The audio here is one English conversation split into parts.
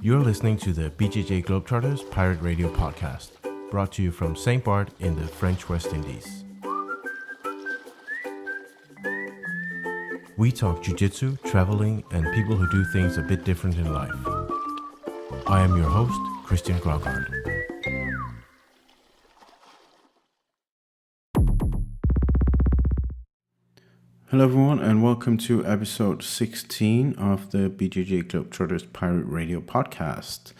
You're listening to the BJJ Globetrotters Pirate Radio Podcast, brought to you from St. Bart in the French West Indies. We talk Jiu Jitsu, traveling, and people who do things a bit different in life. I am your host, Christian Graugard. Hello everyone and welcome to episode 16 of the BJJ Globetrotters Pirate Radio Podcast.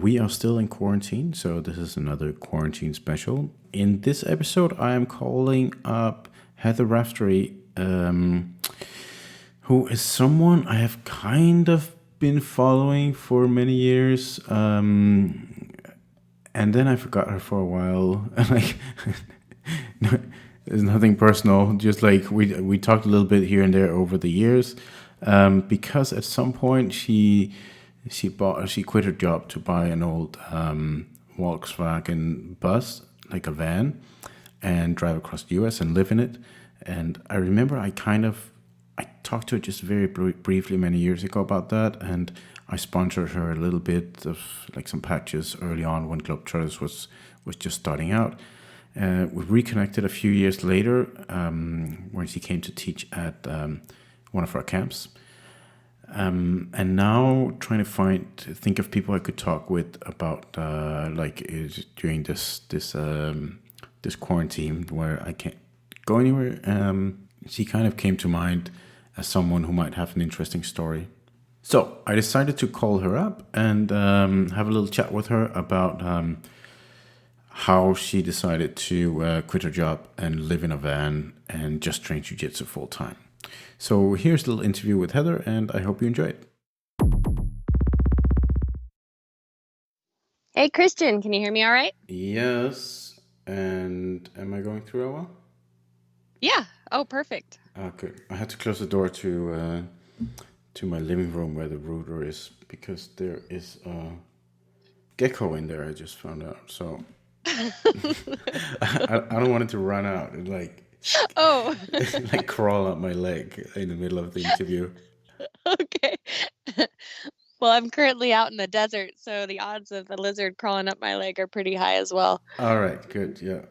We are still in quarantine, so this is another quarantine special. In this episode, I am calling up Heather Raftery, who is someone I have kind of been following for many years, and then I forgot her for a while. There's nothing personal, just like we talked a little bit here and there over the years, because at some point she quit her job to buy an old Volkswagen bus, like a van, and drive across the US and live in it. And I remember I talked to her just very briefly many years ago about that, and I sponsored her a little bit of like some patches early on when Globetrotters was just starting out. We reconnected a few years later when she came to teach at one of our camps. And now trying to think of people I could talk with about during this quarantine where I can't go anywhere. She kind of came to mind as someone who might have an interesting story. So I decided to call her up and have a little chat with her about how she decided to quit her job and live in a van and just train Jiu Jitsu full time. So here's a little interview with Heather, and I hope you enjoy it. Hey, Christian, can you hear me all right? Yes. And am I going through well? Yeah. Oh, perfect. Good. I had to close the door to my living room where the router is because there is a gecko in there. I just found out. So I don't want it to run out and like crawl up my leg in the middle of the interview. Okay. Well, I'm currently out in the desert, so the odds of the lizard crawling up my leg are pretty high as well. All right, good. Yeah.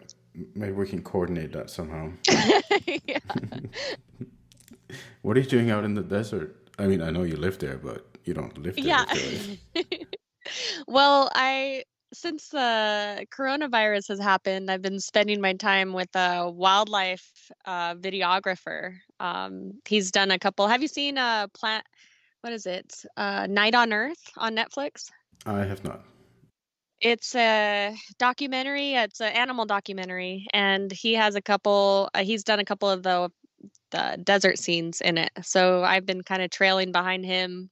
Maybe we can coordinate that somehow. Yeah. What are you doing out in the desert? I mean, I know you live there, but you don't live there. Yeah. Well, since the coronavirus has happened, I've been spending my time with a wildlife videographer. He's done a couple. Have you seen what is it? Night on Earth on Netflix? I have not. It's a documentary. It's an animal documentary, and he has a couple. He's done a couple of the desert scenes in it. So I've been kind of trailing behind him,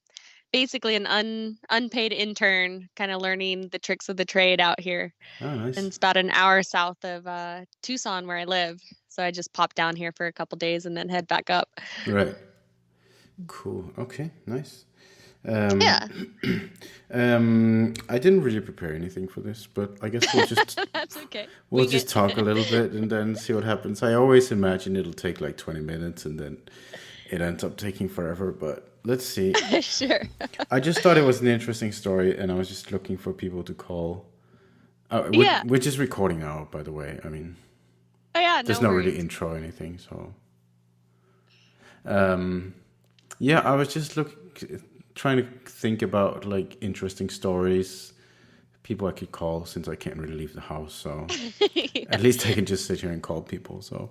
basically an unpaid intern, kind of learning the tricks of the trade out here. Oh, nice. And it's about an hour south of Tucson, where I live. So I just pop down here for a couple days and then head back up. Right. Cool. Okay. Nice. Yeah. I didn't really prepare anything for this, but I guess we'll just That's okay. We'll just talk a little bit and then see what happens. I always imagine it'll take like 20 minutes and then it ends up taking forever, but let's see. Sure. I just thought it was an interesting story, and I was just looking for people to call. Yeah. We're just recording now, by the way. I mean, there's no really intro or anything, so. Yeah, I was just trying to think about like interesting stories, people I could call since I can't really leave the house. So yeah. At least I can just sit here and call people. So,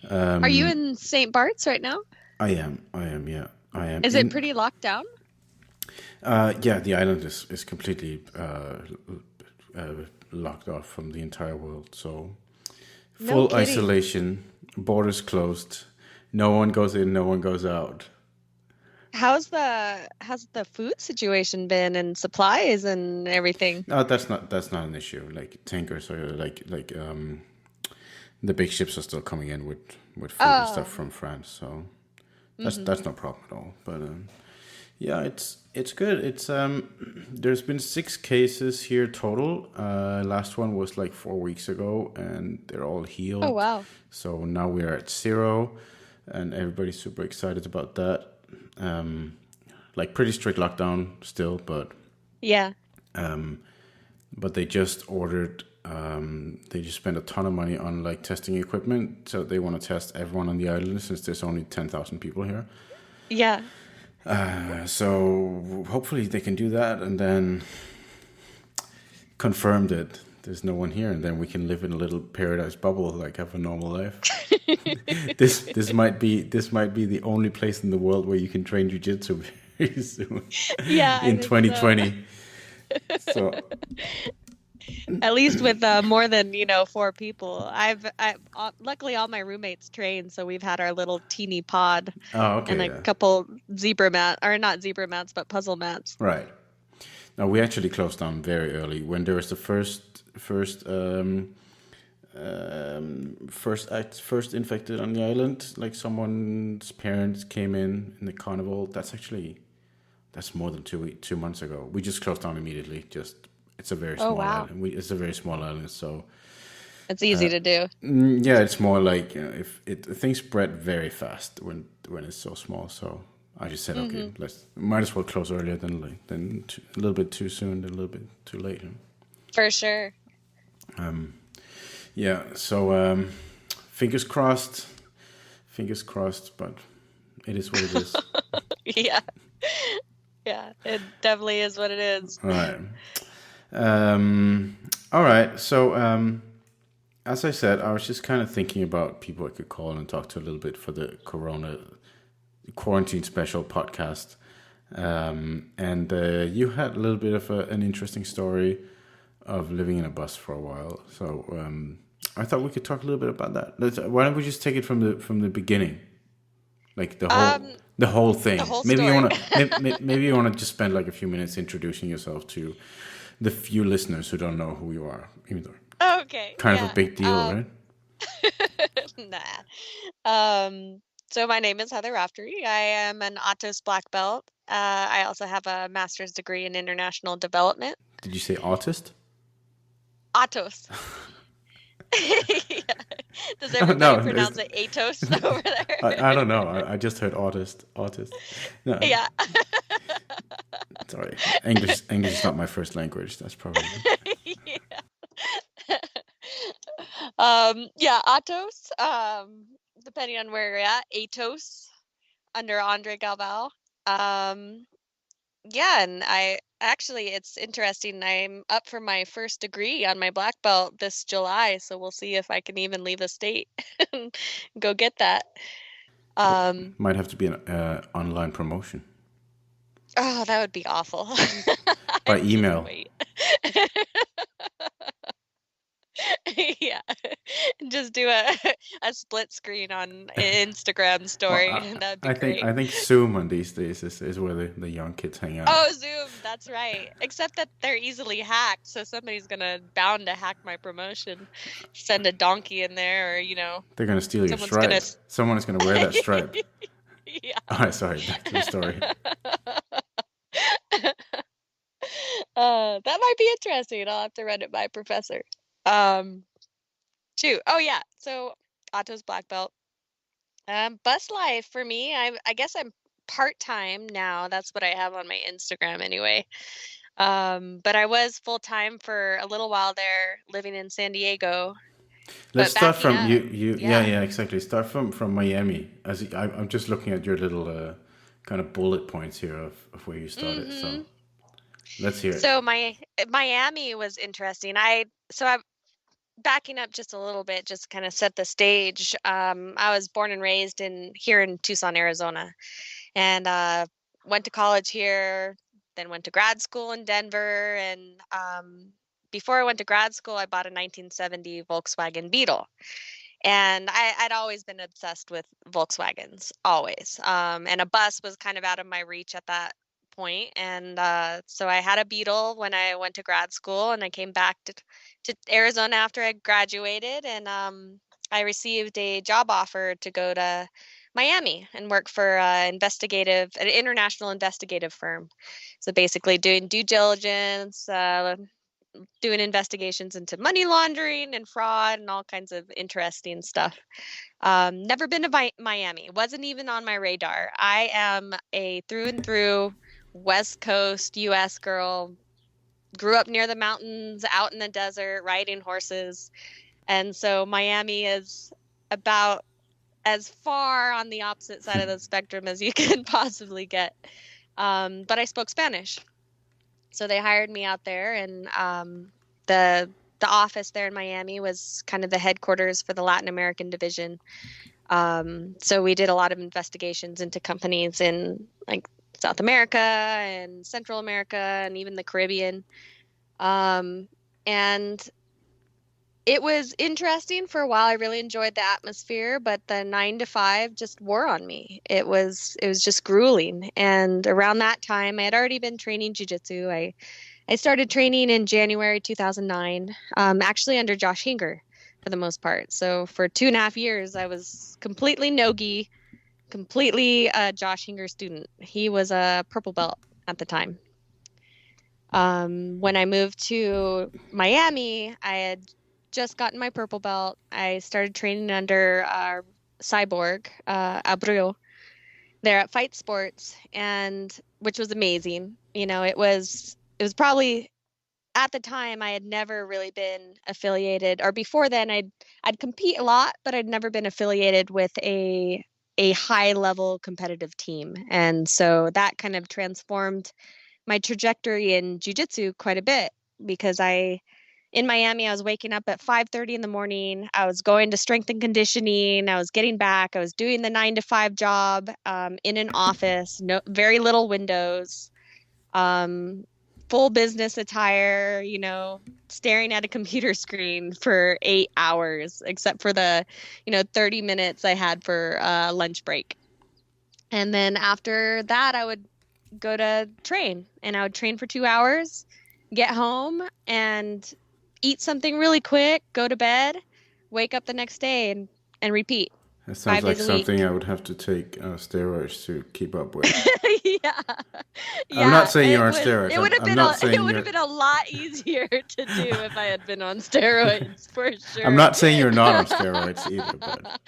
are you in St. Bart's right now? I am. Yeah, I am. Is it pretty locked down? Yeah, the island is completely locked off from the entire world. So full isolation, borders closed. No one goes in, no one goes out. How's the food situation been and supplies and everything? No, that's not an issue. Like tankers are like the big ships are still coming in with food and stuff from France, so that's no problem at all. But yeah, it's good. It's there's been 6 cases here total. Last one was like 4 weeks ago, and they're all healed. Oh wow! So now we're at 0, and everybody's super excited about that. Like pretty strict lockdown still, but Yeah. But they just ordered. They just spent a ton of money on like testing equipment, so they want to test everyone on the island since there's only 10,000 people here. Yeah. So hopefully they can do that and then confirm that there's no one here, and then we can live in a little paradise bubble, like have a normal life. This might be the only place in the world where you can train jiu-jitsu very soon Yeah, I in think so. 2020. So At least with more than 4 people. Luckily all my roommates train, so we've had our little teeny pod oh, and okay, a yeah, couple not zebra mats, but puzzle mats. right. Now we actually closed down very early when there was the first infected on the island. Like someone's parents came in the carnival. That's more than 2 months ago. We just closed down immediately. It's a very Oh, small wow. island. It's a very small island, so It's easy to do. yeah, it's more like if things spread very fast when it's so small. So I just said, okay, might as well close earlier than a little bit too soon, than a little bit too late. For sure. Yeah, so fingers crossed, but it is what it is. Yeah. Yeah, it definitely is what it is. All right. All right. So, as I said, I was just kind of thinking about people I could call and talk to a little bit for the quarantine special podcast. And you had a little bit of an interesting story of living in a bus for a while. So, I thought we could talk a little bit about that. Why don't we just take it from the beginning, like the whole thing. The whole Maybe you story. want to maybe you want to just spend like a few minutes introducing yourself to the few listeners who don't know who you are, even though Okay. kind Yeah. of a big deal, right? Nah. So my name is Heather Raftery. I am an Atos black belt. I also have a master's degree in international development. Did you say artist? Atos. Yeah. Does everybody No, pronounce it Atos over there? I don't know. I just heard artist. No, Yeah. sorry. English is not my first language. That's probably. Yeah. Yeah, Atos. Depending on where you're at, Atos under Andre Galval. Yeah, and it's interesting. I'm up for my first degree on my black belt this July, so we'll see if I can even leave the state and go get that. Might have to be an online promotion Oh, that would be awful. by I can't email. wait. Yeah. Just do a split screen on Instagram Well, story. That'd be great. I think Zoom on these days is where the young kids hang out. Oh, Zoom, that's right. Except that they're easily hacked, so somebody's bound to hack my promotion. Send a donkey in there, or They're gonna steal your someone's gonna stripe. Someone is gonna wear that stripe. Yeah. All right, sorry. Back to the story. That might be interesting. I'll have to run it by Professor. Shoot. Oh yeah. So Otto's black belt. Bus life for me. I guess I'm part-time now. That's what I have on my Instagram anyway. But I was full-time for a little while there, living in San Diego. Let's But start backing from up, you. yeah. Yeah, exactly. Start from Miami. I'm just looking at your little kind of bullet points here of where you started. So let's hear it. So Miami was interesting. I'm backing up just a little bit, just kind of set the stage. I was born and raised here in Tucson, Arizona, and went to college here, then went to grad school in Denver. And before I went to grad school, I bought a 1970 Volkswagen Beetle. And I'd always been obsessed with Volkswagens, always. And a bus was kind of out of my reach at that point. And so I had a Beetle when I went to grad school, and I came back to Arizona after I graduated. And I received a job offer to go to Miami and work for an international investigative firm. So basically doing due diligence, doing investigations into money laundering and fraud and all kinds of interesting stuff. Never been to Miami. Wasn't even on my radar. I am a through and through West Coast U.S. girl, grew up near the mountains, out in the desert, riding horses. And so Miami is about as far on the opposite side of the spectrum as you can possibly get. But I spoke Spanish. So they hired me out there, and the office there in Miami was kind of the headquarters for the Latin American division. So we did a lot of investigations into companies in like South America and Central America and even the Caribbean. And it was interesting for a while. I really enjoyed the atmosphere, but the 9 to 5 just wore on me. It was just grueling. And around that time, I had already been training jiu-jitsu. I started training in January 2009, actually under Josh Hinger for the most part. So for 2.5 years, I was completely no-gi, completely a Josh Hinger student. He was a purple belt at the time. When I moved to Miami, I had just gotten my purple belt. I started training under Cyborg, Abreu, there at Fight Sports, and which was amazing. It was probably at the time I had never really been affiliated, or before then I'd compete a lot, but I'd never been affiliated with a high level competitive team. And so that kind of transformed my trajectory in jiu-jitsu quite a bit because in Miami, I was waking up at 5:30 in the morning. I was going to strength and conditioning. I was getting back. I was doing the 9 to 5 job in an office, no, very little windows, um, full business attire, staring at a computer screen for 8 hours, except for the, 30 minutes I had for lunch break. And then after that, I would go to train, and I would train for 2 hours, get home and eat something really quick, go to bed, wake up the next day and repeat That sounds five like days a something week. I would have to take steroids to keep up with. Yeah. I'm not Yeah, saying you're on steroids. it would have I'm been not it saying would have you're. been a lot easier to do if I had been on steroids for I'm sure. not saying you're not on steroids either, but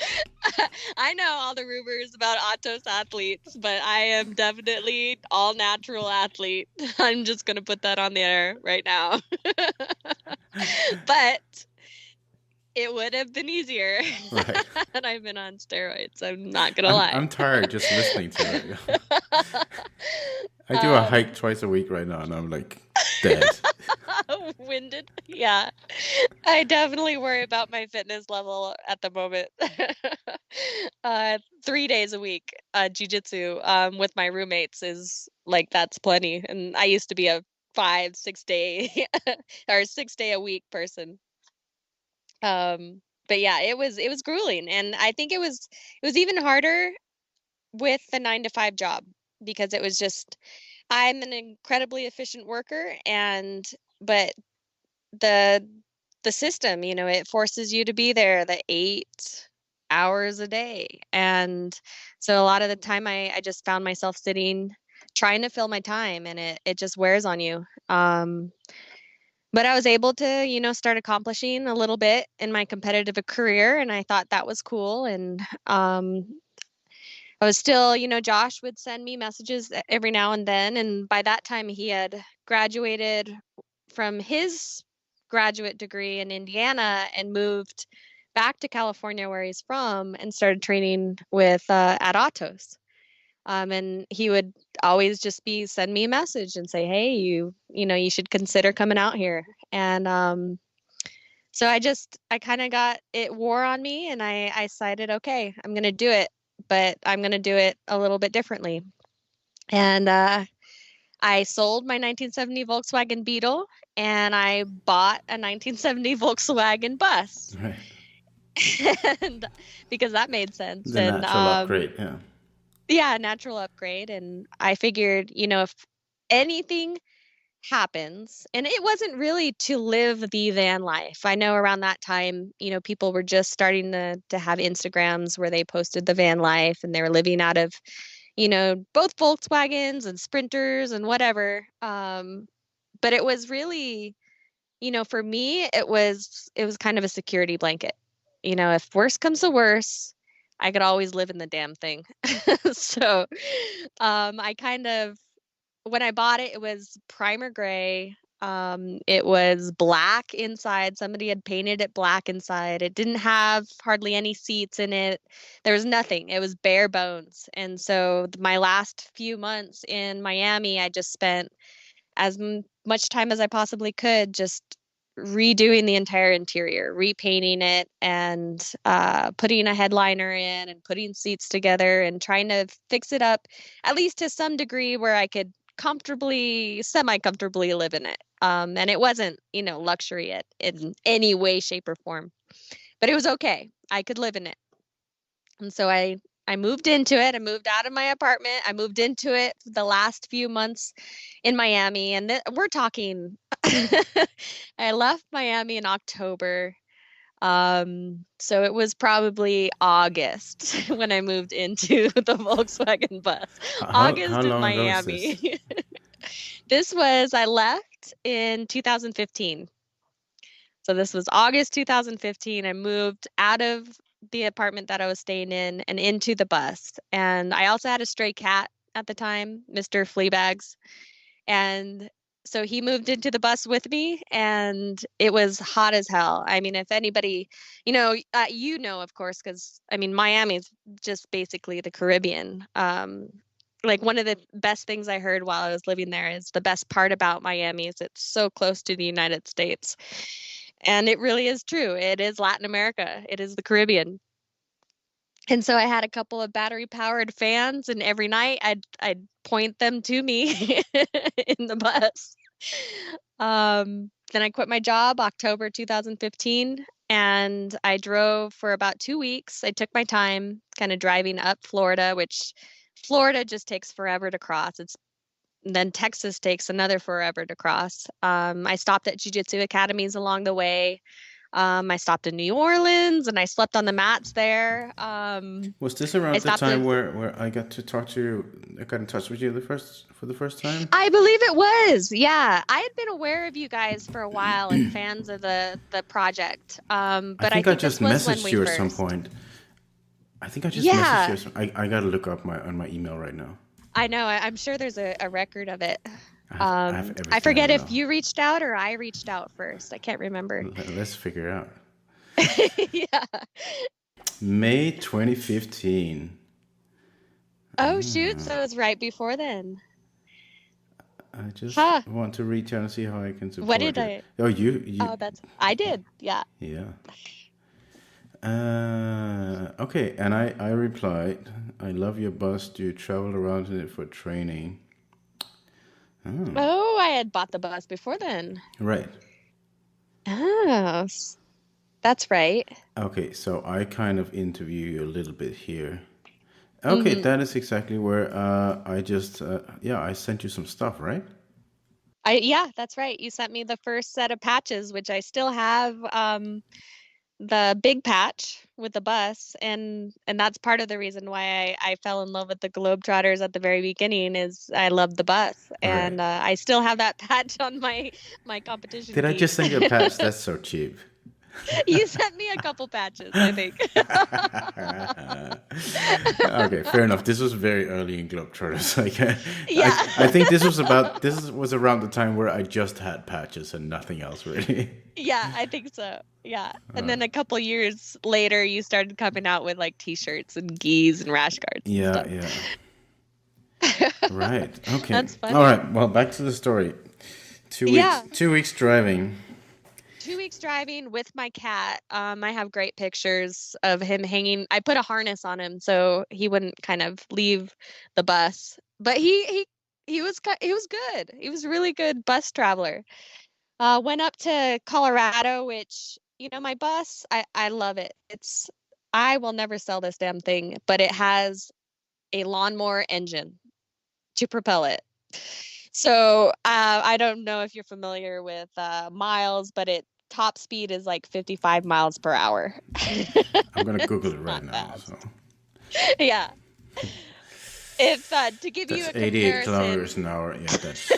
I know all the rumors about Atos athletes, but I am definitely all natural athlete. I'm just gonna put that on the air right now. But it would have been easier right. had I been on steroids. I'm not gonna I'm lie. tired just listening to it. I do a um, hike twice a week right now, and I'm like dead. Winded. Yeah. I definitely worry about my fitness level at the moment. 3 days a week, jujitsu, with my roommates is like, that's plenty. And I used to be a 5, 6 day or 6 day a week person. But yeah, it was grueling. And I think it was even harder with the 9 to 5 job because it was just, I'm an incredibly efficient worker, but the the system, it forces you to be there the 8 hours a day. And so a lot of the time I just found myself sitting trying to fill my time, and it just wears on you. But I was able to, start accomplishing a little bit in my competitive career, and I thought that was cool. And I was still, Josh would send me messages every now and then, and by that time he had graduated from his graduate degree in Indiana and moved back to California where he's from and started training with at Atos. And he would always just send me a message and say, "Hey, you should consider coming out here." And so I kind of got it wore on me, and I decided, okay, I'm gonna do it, but I'm gonna do it a little bit differently. And I sold my 1970 Volkswagen Beetle, and I bought a 1970 Volkswagen bus. Right. And because that made sense. The And natural upgrade, yeah. yeah, natural upgrade. And I figured, if anything happens, and it wasn't really to live the van life. I know around that time, people were just starting to have Instagrams where they posted the van life, and they were living out of, both Volkswagens and Sprinters and whatever. But it was really, for me, it was kind of a security blanket. If worse comes to worse, I could always live in the damn thing. So, I kind of, when I bought it, it was primer gray. It was black inside. Somebody had painted it black inside. It didn't have hardly any seats in it. There was nothing. It was bare bones. And so my last few months in Miami, I just spent as much time as I possibly could just redoing the entire interior, repainting it, and putting a headliner in and putting seats together and trying to fix it up at least to some degree where I could comfortably, semi-comfortably live in it. And it wasn't, luxury in any way, shape, or form, but it was okay. I could live in it. And so I moved into it. I moved out of my apartment. I moved into it the last few months in Miami. And we're talking, I left Miami in October. So it was probably August when I moved into the Volkswagen bus. How August in long ago is this? Miami. I left in 2015. So this was August 2015. I moved out of the apartment that I was staying in and into the bus. And I also had a stray cat at the time, Mr. Fleabags. And so he moved into the bus with me, and it was hot as hell. I mean, if anybody, of course, because I mean, Miami is just basically the Caribbean. Like one of the best things I heard while I was living there is the best part about Miami is it's so close to the United States. And it really is true. It is Latin America. It is the Caribbean. And so I had a couple of battery powered fans, and every night I'd point them to me in the bus. Then I quit my job October 2015, and I drove for about 2 weeks. I took my time kind of driving up Florida, which Florida just takes forever to cross. Then Texas takes another forever to cross. I stopped at Jiu Jitsu academies along the way. I stopped in New Orleans and I slept on the mats there. Was this around the time where I got to talk to you? I got in touch with you for the first time? I believe it was. Yeah, I had been aware of you guys for a while and fans of the project. But I think I just messaged you at first. some point. I think I just messaged you. I got to look up on my email right now. I know. I'm sure there's a record of it. I forget if you reached out or I reached out first. I can't remember. Let's figure out. Yeah. May 2015. Oh, shoot. So it was right before then. I just want to reach out and see how I can support What did you. I? Oh, you. Oh, I did. Yeah. Yeah. Okay. And I replied, I love your bus. Do you travel around in it for training? Oh, I had bought the bus before then. Right. Oh, that's right. Okay, so I kind of interview you a little bit here. Okay, that is exactly where I just, I sent you some stuff, right? Yeah, that's right. You sent me the first set of patches, which I still have. The big patch with the bus, and that's part of the reason why I fell in love with the Globetrotters at the very beginning is I loved the bus, and I still have that patch on my competition. Did I just send you a patch? That's so cheap. You sent me a couple patches, I think. Okay, fair enough. This was very early in Globetrotters. I think this was around the time where I just had patches and nothing else really. Yeah, I think so. Yeah. And then a couple years later, you started coming out with like T-shirts and gis and rash guards. Yeah. Right. Okay. That's funny. All right. Well, back to the story. 2 weeks. 2 weeks driving. 2 weeks driving with my cat. I have great pictures of him hanging. I put a harness on him so he wouldn't kind of leave the bus. But he was good. He was a really good bus traveler. Went up to Colorado, which, my bus, I love it. I will never sell this damn thing, but it has a lawnmower engine to propel it. So I don't know if you're familiar with miles, but top speed is like 55 miles per hour. I'm going to Google it right now. So. Yeah. If to give that's you a 88 comparison, kilometers an hour. Yeah, that's.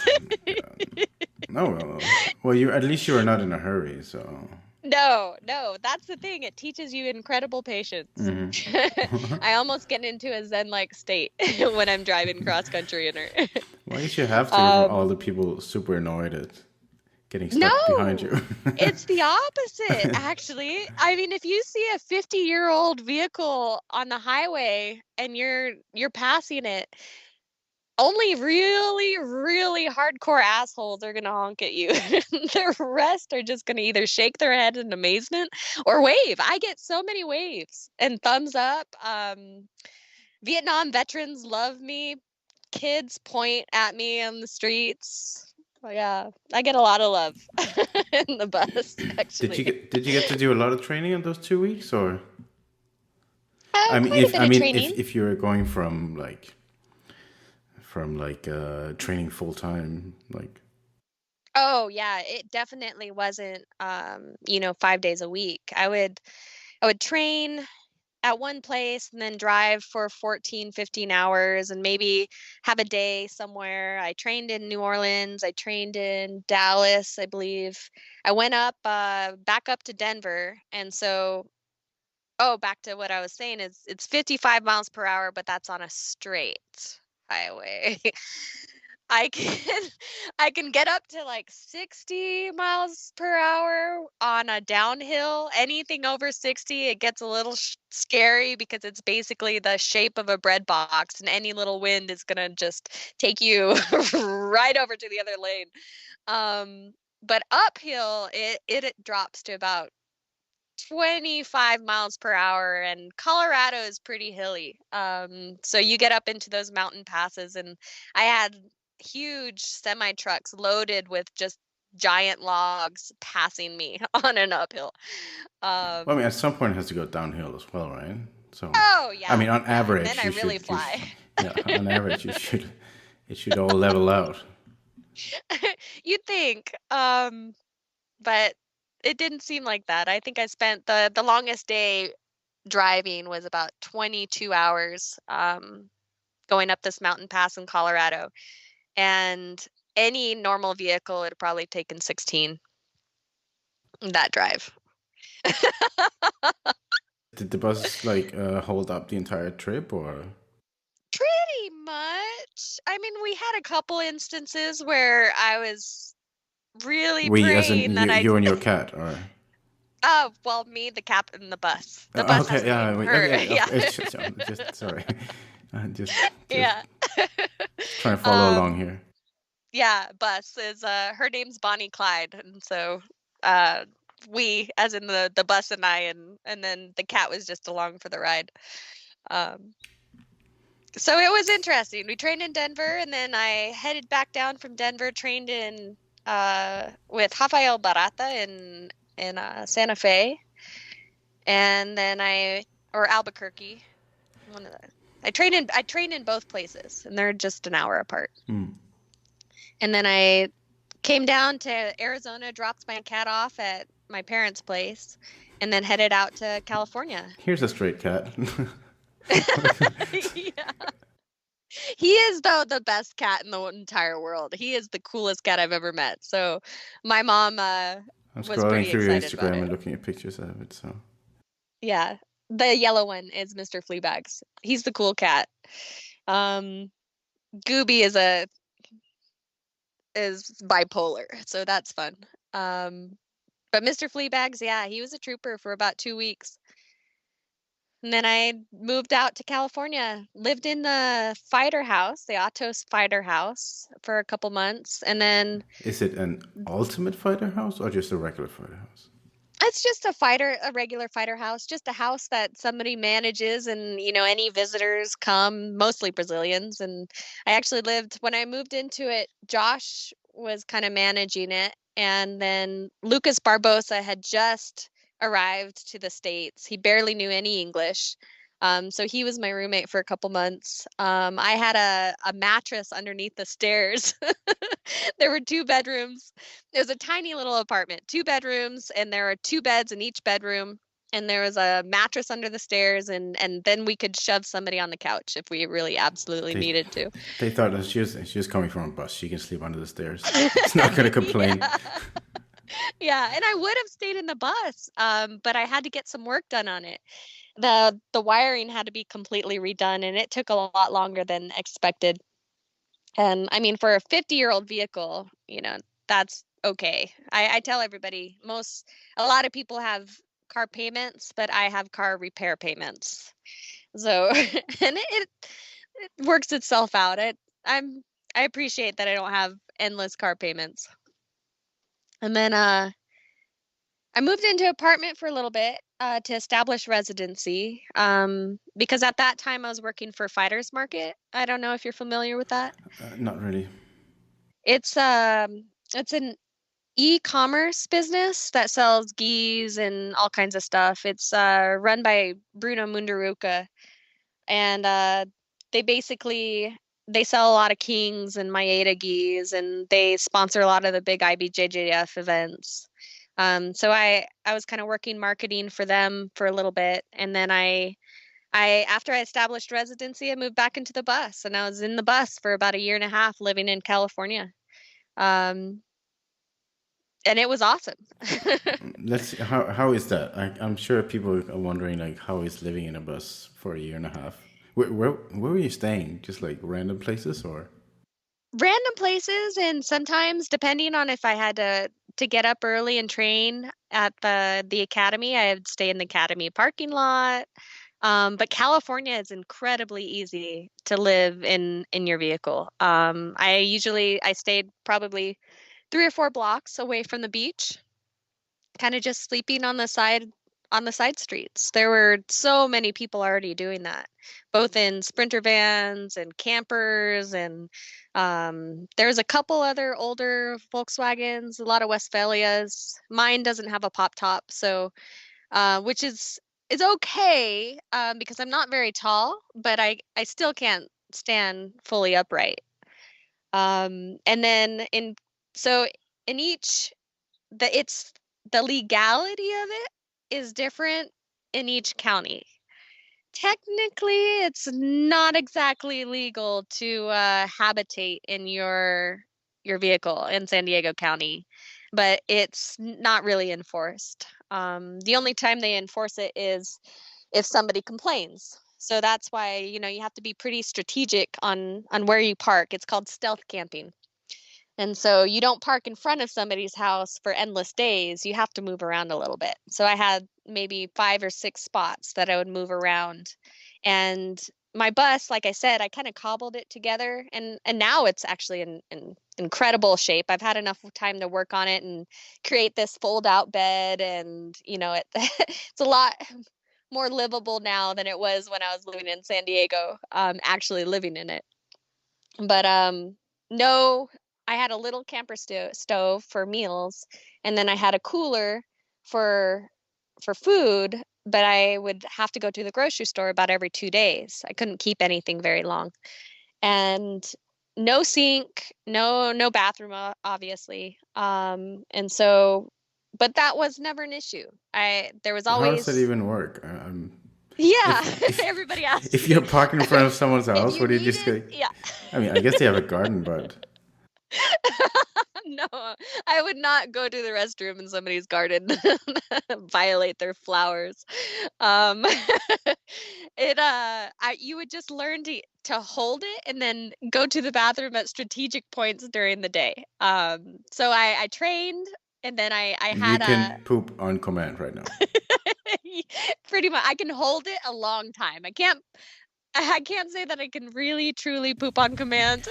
No, well, at least you are not in a hurry, so. No, that's the thing. It teaches you incredible patience. Mm-hmm. I almost get into a zen-like state when I'm driving cross country in her. Why did you have to? All the people super annoyed at getting stuck behind No, you. it's the opposite, actually. I mean, if you see a 50-year-old vehicle on the highway and you're passing it, only really, really hardcore assholes are gonna honk at you. The rest are just gonna either shake their head in amazement or wave. I get so many waves and thumbs up. Vietnam veterans love me. Kids point at me on the streets. Oh, yeah, I get a lot of love in the bus, actually. Did you get to do a lot of training in those 2 weeks, or Quite a bit of training. if you're going from training full time, like Oh yeah, it definitely wasn't 5 days a week. I would train at one place and then drive for 14, 15 hours and maybe have a day somewhere. I trained in New Orleans, I trained in Dallas, I believe. I went up back up to Denver, and so back to what I was saying is it's 55 miles per hour, but that's on a straight highway. I can I can get up to like 60 miles per hour on a downhill. Anything over 60, it gets a little scary because it's basically the shape of a bread box, and any little wind is gonna just take you right over to the other lane. Um, but uphill, it drops to about 25 miles per hour, and Colorado is pretty hilly. So you get up into those mountain passes, and I had huge semi trucks loaded with just giant logs passing me on an uphill. well, I mean, Um, at some point it has to go downhill as well, right? So, oh I yeah, mean, on yeah, and then average, I really fly. yeah, on average, it should all level out. You'd think, but it didn't seem like that. I think I spent the longest day driving was about 22 hours. Going up this mountain pass in Colorado. And any normal vehicle would have probably taken 16 that drive. Did the bus hold up the entire trip, or Pretty much. I mean, we had a couple instances where I was really we, as in praying that I you and your cat, or? oh, well, me, the cap, and the bus. The bus Okay, hasn't yeah, been hurt. okay, Yeah. just sorry, just Yeah. trying to follow along Um, here. yeah, bus is her name's Bonnie Clyde, and so uh we, as in the bus and I, and then the cat was just along for the ride. Um so it was interesting. We trained in Denver, and then I headed back down from Denver, trained in with Rafael Barata in Santa Fe, and then or Albuquerque. One of the I trained in both places, and they're just an hour apart. Hmm. And then I came down to Arizona, dropped my cat off at my parents' place, and then headed out to California. Here's a straight cat. Yeah. He is, though, the best cat in the entire world. He is the coolest cat I've ever met. So my mom I'm was scrolling pretty through your excited about Instagram it. and looking at pictures of it. So Yeah. The yellow one is Mr. Fleabags. He's the cool cat. Um, Gooby is bipolar, so that's fun. But Mr. Fleabags, yeah, he was a trooper for about 2 weeks. And then I moved out to California, lived in the fighter house, the Atos fighter house, for a couple months. And then is it an ultimate fighter house or just a regular fighter house? it's just a regular fighter house, just a house that somebody manages, and any visitors come, mostly Brazilians. And I actually when I moved into it, Josh was kind of managing it, and then Lucas Barbosa had just arrived to the States. He barely knew any English. So he was my roommate for a couple months. I had a mattress underneath the stairs. There were two bedrooms. It was a tiny little apartment, two bedrooms, and there are two beds in each bedroom. And there was a mattress under the stairs, and then we could shove somebody on the couch if we really absolutely They needed to. they thought that she was coming from a bus. She can sleep under the stairs. It's not gonna complain. Yeah. Yeah, and I would have stayed in the bus, but I had to get some work done on it. The wiring had to be completely redone, and it took a lot longer than expected. And I mean, for a 50-year-old vehicle, that's okay. I tell everybody, a lot of people have car payments, but I have car repair payments. So, and it works itself out. I'm I appreciate that I don't have endless car payments. And then I moved into an apartment for a little bit to establish residency because at that time I was working for Fighters Market. I don't know if you're familiar with that. Not really. It's an e-commerce business that sells gis and all kinds of stuff. It's run by Bruno Mundaruka, and they basically they sell a lot of Kings and Maeda gis, and they sponsor a lot of the big IBJJF events. So I was kind of working marketing for them for a little bit, and then I after I established residency, I moved back into the bus, and I was in the bus for about a year and a half living in California. Um, and it was awesome. Let's see, how is that? I'm sure people are wondering like how is living in a bus for a year and a half. Where were you staying? Just like random places or? Random places, and sometimes depending on if I had to get up early and train at the academy, I would stay in the academy parking lot. But California is incredibly easy to live in your vehicle. I stayed probably 3 or 4 blocks away from the beach, kind of just sleeping on the side streets. There were so many people already doing that, both in sprinter vans and campers, and there's a couple other older Volkswagens, a lot of Westphalias. Mine doesn't have a pop top, so which is okay because I'm not very tall, but I still can't stand fully upright. And then so in each it's the legality of it is different in each county. Technically, it's not exactly legal to habitate in your vehicle in San Diego County, but it's not really enforced. The only time they enforce it is if somebody complains. So that's why, you have to be pretty strategic on where you park. It's called stealth camping. And so you don't park in front of somebody's house for endless days. You have to move around a little bit. So I had maybe 5 or 6 spots that I would move around. And my bus, like I said, I kind of cobbled it together, and now it's actually in incredible shape. I've had enough time to work on it and create this fold out bed, and it's a lot more livable now than it was when I was living in San Diego, actually living in it. But no, I had a little camper stove for meals, and then I had a cooler for food, but I would have to go to the grocery store about every 2 days. I couldn't keep anything very long. And no sink, no bathroom, obviously. And so but that was never an issue. I there was How does that always even work? Yeah, If everybody asks if you're me parking in front of someone's if house, you would you just needed, go? yeah. I mean, I guess they have a garden, but No, I would not go to the restroom in somebody's garden, violate their flowers. Um, you would just learn to hold it and then go to the bathroom at strategic points during the day. So I trained, and then I you had can poop on command right now. pretty much I can hold it a long time. I can't say that I can really truly poop on command,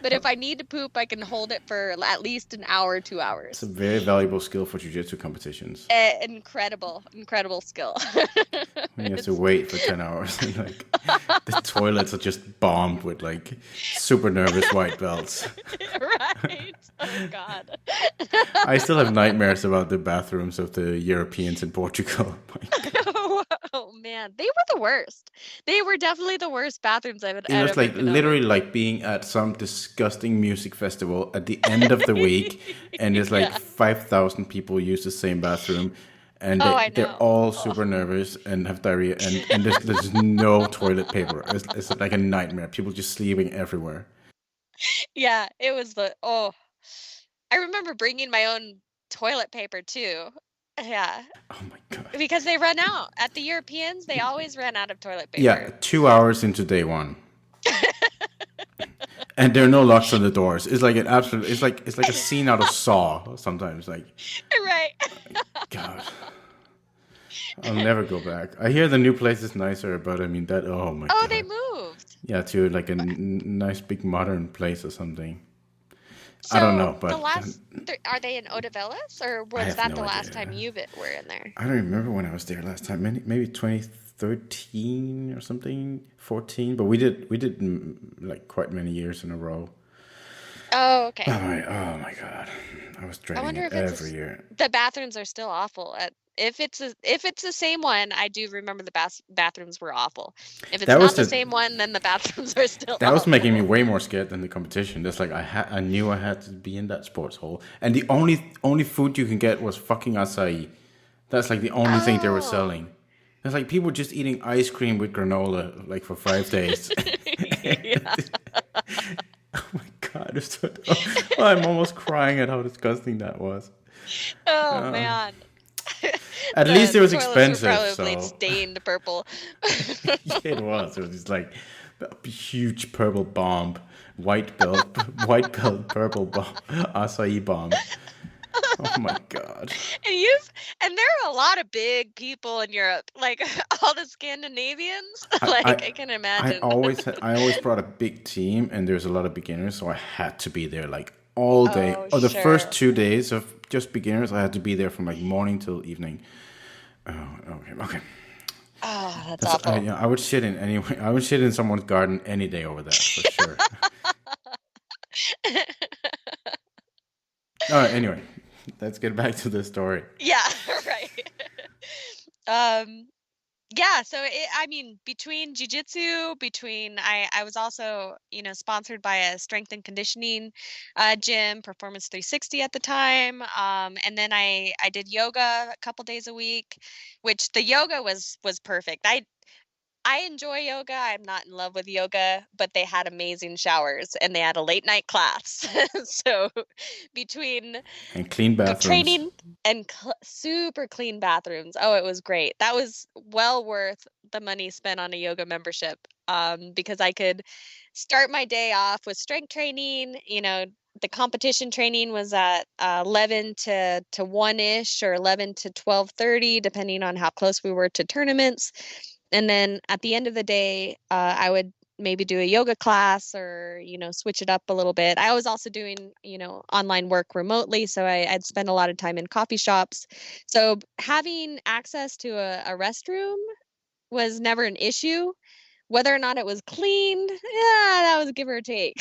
but if I need to poop, I can hold it for at least an hour, two It's a hours. very valuable skill for jiu-jitsu competitions. Incredible skill. When you have to It's wait for 10 hours and like the toilets are just bombed with like super nervous white belts. right. Oh God. I still have nightmares about the bathrooms of the Europeans in Portugal. My God. Oh man, they were the worst. They were definitely the worst bathrooms It I'd was ever like been on. literally like being at some disgusting music festival at the end of the week, and there's like Yeah. 5,000 people use the same bathroom, and Oh, I they're know. all Oh. super nervous and have diarrhea, and there's no toilet paper. It's like a nightmare. People just sleeping everywhere. Yeah, it was I remember bringing my own toilet paper too. Yeah, Oh my God. because they run out. At the Europeans, they always ran out of toilet Yeah, paper. 2 hours into day one. And there are no locks on the doors. It's like an absolute. It's like a scene out of Saw. Sometimes, like, Right. God, I'll never go back. I hear the new place is nicer, but I mean that. Oh my Oh, they God. moved. Yeah, to like a nice big modern place or something. I don't So know, the but last, are they in Odavellis, or I was have that no the last idea. time you were in there? I don't remember when I was there last time. Maybe 2013 or something, 14. But we did like quite many years in a row. Oh, okay. Oh my God, I was I dreading wonder it if it's every year. the bathrooms are still awful. If it's the same one, I do remember the bathrooms were awful. If it's That was not the the same one, then the bathrooms are still that was making me awful. way more scared than the competition. That's like I knew I had to be in that sports hall, and the only food you can get was fucking acai. That's like the only thing they were Oh. selling. It's like people just eating ice cream with granola like for 5 days. Yeah. Oh my God, I'm almost crying at how disgusting that was. Oh man. At least it The was toilets were expensive, probably so stained purple. yeah, it was. It was just like a huge purple bomb, white belt, white belt, purple bomb, acai bomb. Oh my God. And there are a lot of big people in Europe, like all the Scandinavians. I, Like I I can imagine. I always brought a big team, and there's a lot of beginners, so I had to be there like all day. Oh, Or the first sure. 2 days of just beginners, I had to be there from like morning till evening. Oh, okay. Oh, that's That's awful. yeah. I would shit in anyway. I would shit in someone's garden any day over that for sure. All right. Anyway, let's get back to the story. Yeah, right. Um, yeah, so I mean, between jujitsu, I was also, sponsored by a strength and conditioning gym, Performance 360 at the time. And then I did yoga a couple days a week, which the yoga was perfect. I enjoy yoga. I'm not in love with yoga, but they had amazing showers and they had a late night class. So between And clean bathrooms. training and super clean bathrooms. Oh, it was great. That was well worth the money spent on a yoga membership, because I could start my day off with strength training. The competition training was at 11 to 1-ish, or 11 to 12:30, depending on how close we were to tournaments. And then at the end of the day, I would maybe do a yoga class, or switch it up a little bit. I was also doing online work remotely, so I'd spend a lot of time in coffee shops. So having access to a restroom was never an issue. Whether or not it was clean, yeah, that was give or take.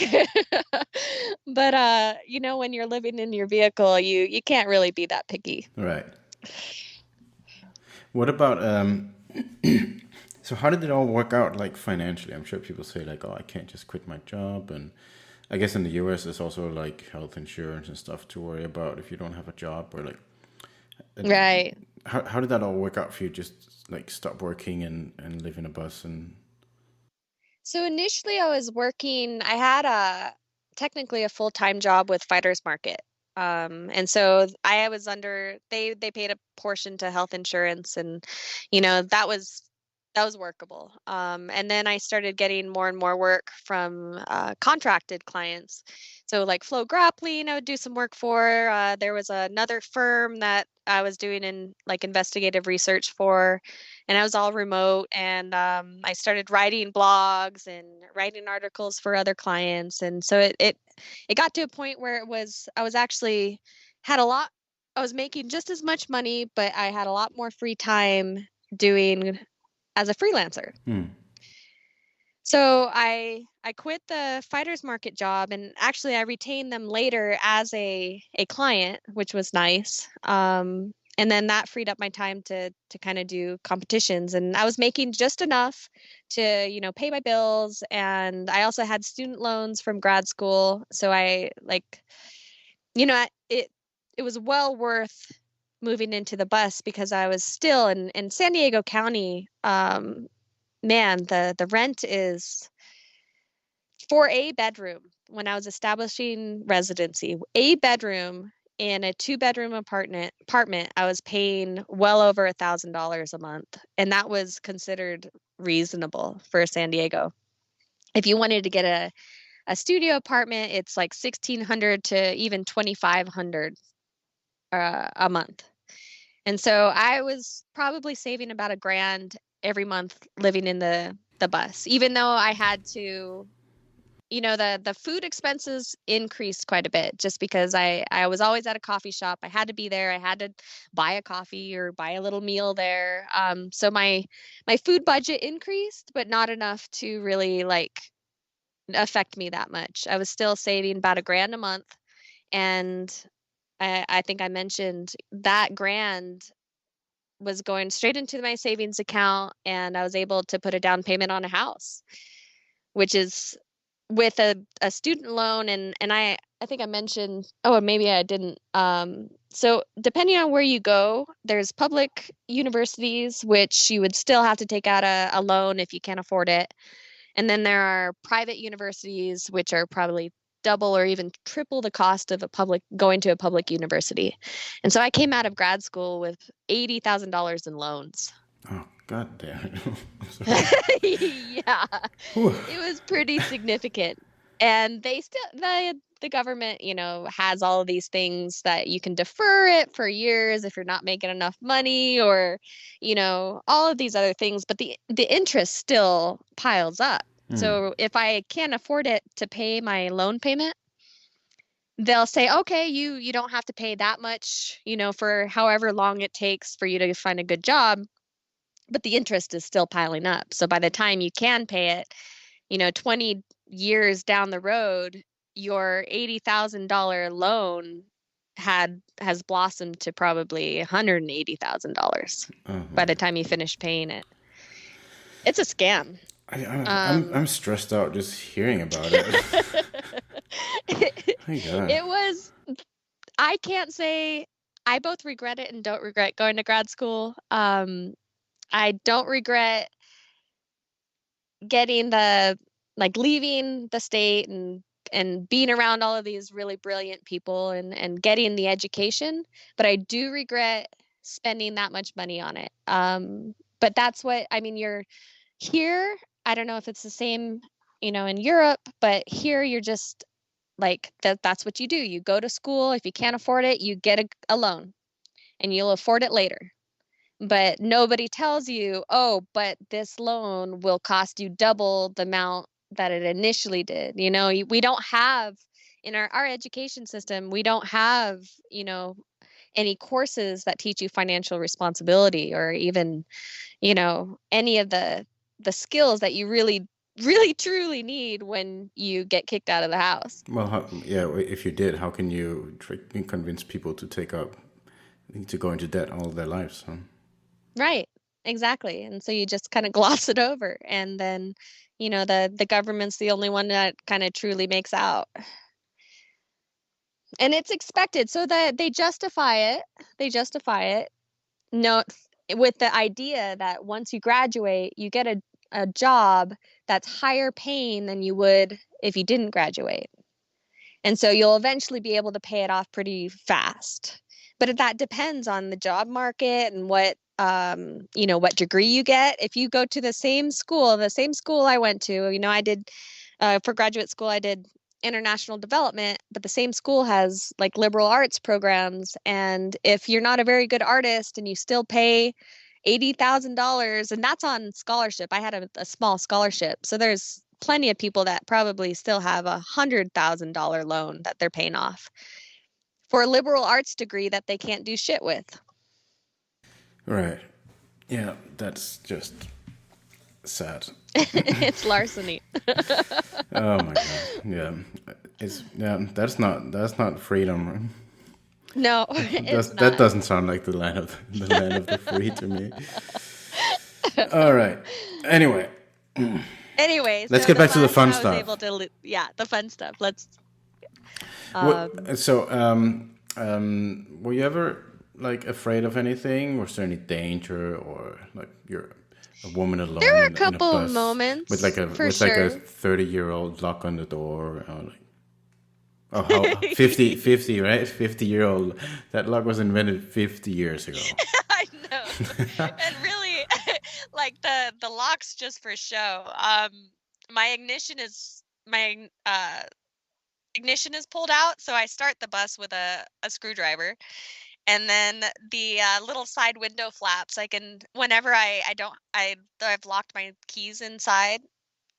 But when you're living in your vehicle, you can't really be that picky. Right. What about so how did it all work out like financially? I'm sure people say like, oh, I can't just quit my job, and I guess in the US there's also like health insurance and stuff to worry about if you don't have a job, or like Right. how did that all work out for you? Just like stop working and live in a bus and So initially I was working, I had technically a full-time job with Fighters Market. And so I was under, they paid a portion to health insurance, and that was workable. And then I started getting more and more work from contracted clients. So like Flow Grappling, I would do some work for. There was another firm that I was doing in like investigative research for, and I was all remote. And I started writing blogs and writing articles for other clients. And so it got to a point where I was actually had a lot. I was making just as much money, but I had a lot more free time doing as a freelancer. hmm. So I quit the Fighters Market job, and actually I retained them later as a client, which was nice. And then that freed up my time to kind of do competitions, and I was making just enough to pay my bills, and I also had student loans from grad school, so I like it was well worth moving into the bus, because I was still in San Diego County. Man, the rent is for a bedroom. When I was establishing residency, a bedroom in a two-bedroom apartment, I was paying well over $1,000 a month, and that was considered reasonable for San Diego. If you wanted to get a studio apartment, it's like 1,600 to even 2,500 a month. And so I was probably saving about a grand every month living in the bus, even though I had to, the food expenses increased quite a bit just because I was always at a coffee shop. I had to be there. I had to buy a coffee or buy a little meal there. So my food budget increased, but not enough to really like affect me that much. I was still saving about a grand a month, and I think I mentioned that grand was going straight into my savings account, and I was able to put a down payment on a house, which is with a student loan. And I think I mentioned, oh, maybe I didn't. So depending on where you go, there's public universities, which you would still have to take out a loan if you can't afford it. And then there are private universities, which are probably double or even triple the cost of going to a public university. And so I came out of grad school with $80,000 in loans. Oh, God damn it. I'm sorry. Yeah, Whew. it was pretty significant. And the government, has all of these things that you can defer it for years if you're not making enough money, or, all of these other things, but the interest still piles up. So if I can't afford it to pay my loan payment, they'll say, okay, you don't have to pay that much, for however long it takes for you to find a good job, but the interest is still piling up. So by the time you can pay it, 20 years down the road, your $80,000 loan has blossomed to probably $180,000 by the time you finish paying it. It's a scam. I'm stressed out just hearing about it. My God. It was, I can't say, I both regret it and don't regret going to grad school. I don't regret getting leaving the state and being around all of these really brilliant people and getting the education, but I do regret spending that much money on it. But that's what, I mean, you're here. I don't know if it's the same, in Europe, but here you're just like that's what you do. You go to school. If you can't afford it, you get a loan and you'll afford it later. But nobody tells you, oh, but this loan will cost you double the amount that it initially did. We don't have in our education system, we don't have, any courses that teach you financial responsibility, or even, any of the skills that you really, really, truly need when you get kicked out of the house. Well, if you did, how can you convince people to go into debt all their lives? Huh? Right. Exactly. And so you just kind of gloss it over. And then, the government's the only one that kind of truly makes out. And it's expected. So that they justify it. They justify it. No, with the idea that once you graduate, you get a job that's higher paying than you would if you didn't graduate. And so you'll eventually be able to pay it off pretty fast. But that depends on the job market and what degree you get. If you go to the same school I went to, I did for graduate school, I did international development, but the same school has like liberal arts programs. And if you're not a very good artist and you still pay $80,000, and that's on scholarship. I had a small scholarship. So there's plenty of people that probably still have $100,000 loan that they're paying off for a liberal arts degree that they can't do shit with. Right. Yeah, that's just sad. It's larceny. Oh my God. Yeah. That's not freedom. No, it's not. That doesn't sound like the land of the free to me. All right. Anyway. Let's get back to the fun stuff. The fun stuff. Let's. Were you ever like afraid of anything? Was there any danger, or like you're a woman alone? There were a in couple bus of moments with like a 30-year-old lock on the door. How 50, right? 50-year-old. That lock was invented 50 years ago. I know. And really, like the lock's just for show. My ignition is ignition is pulled out, so I start the bus with a screwdriver, and then the little side window flaps. I can, whenever I've locked my keys inside,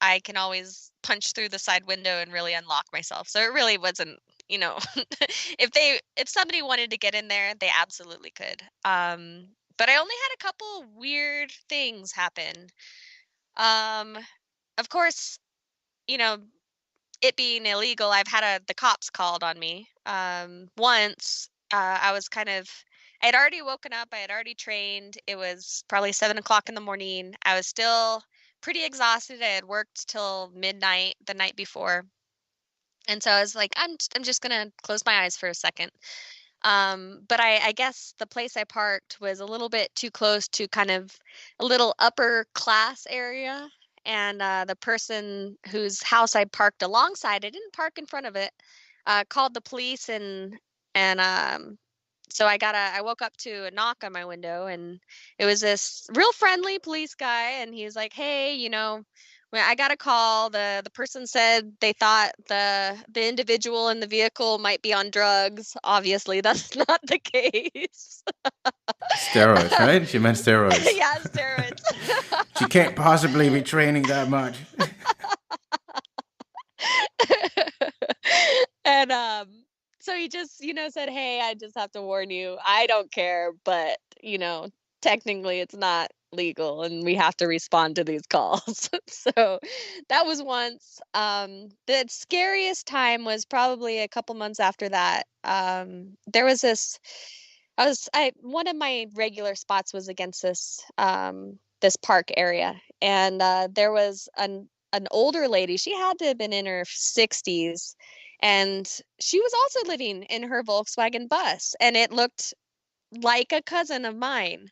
I can always punch through the side window and really unlock myself. So it really wasn't, if somebody wanted to get in there, they absolutely could. But I only had a couple weird things happen. Um, of course, you know, it being illegal, I've had the cops called on me. Once, I was I had already woken up, I had already trained. It was probably 7 o'clock in the morning. I was still pretty exhausted. I had worked till midnight the night before. And so I was like, I'm just gonna close my eyes for a second. But I guess the place I parked was a little bit too close to kind of a little upper class area. And the person whose house I parked alongside, I didn't park in front of it, called the police, and so I woke up to a knock on my window, and it was this real friendly police guy, and he was like, "Hey, when I got a call, the person said they thought the individual in the vehicle might be on drugs. Obviously, that's not the case." Steroids, right? She meant steroids. Yeah, steroids. She can't possibly be training that much. And so he just, said, "Hey, I just have to warn you. I don't care, but, technically it's not legal and we have to respond to these calls." So that was once. The scariest time was probably a couple months after that. There was this one of my regular spots was against this park area, and there was an older lady. She had to have been in her 60s, and she was also living in her Volkswagen bus, and it looked like a cousin of mine.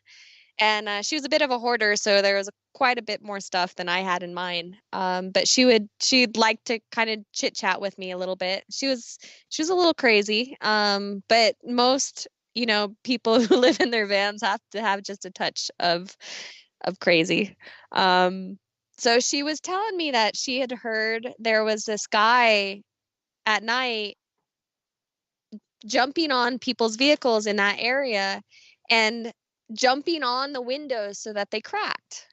And she was a bit of a hoarder, so there was quite a bit more stuff than I had in mine. But she'd like to kind of chit chat with me a little bit. She was a little crazy. But most, people who live in their vans have to have just a touch of crazy. So she was telling me that she had heard there was this guy at night jumping on people's vehicles in that area and jumping on the windows so that they cracked.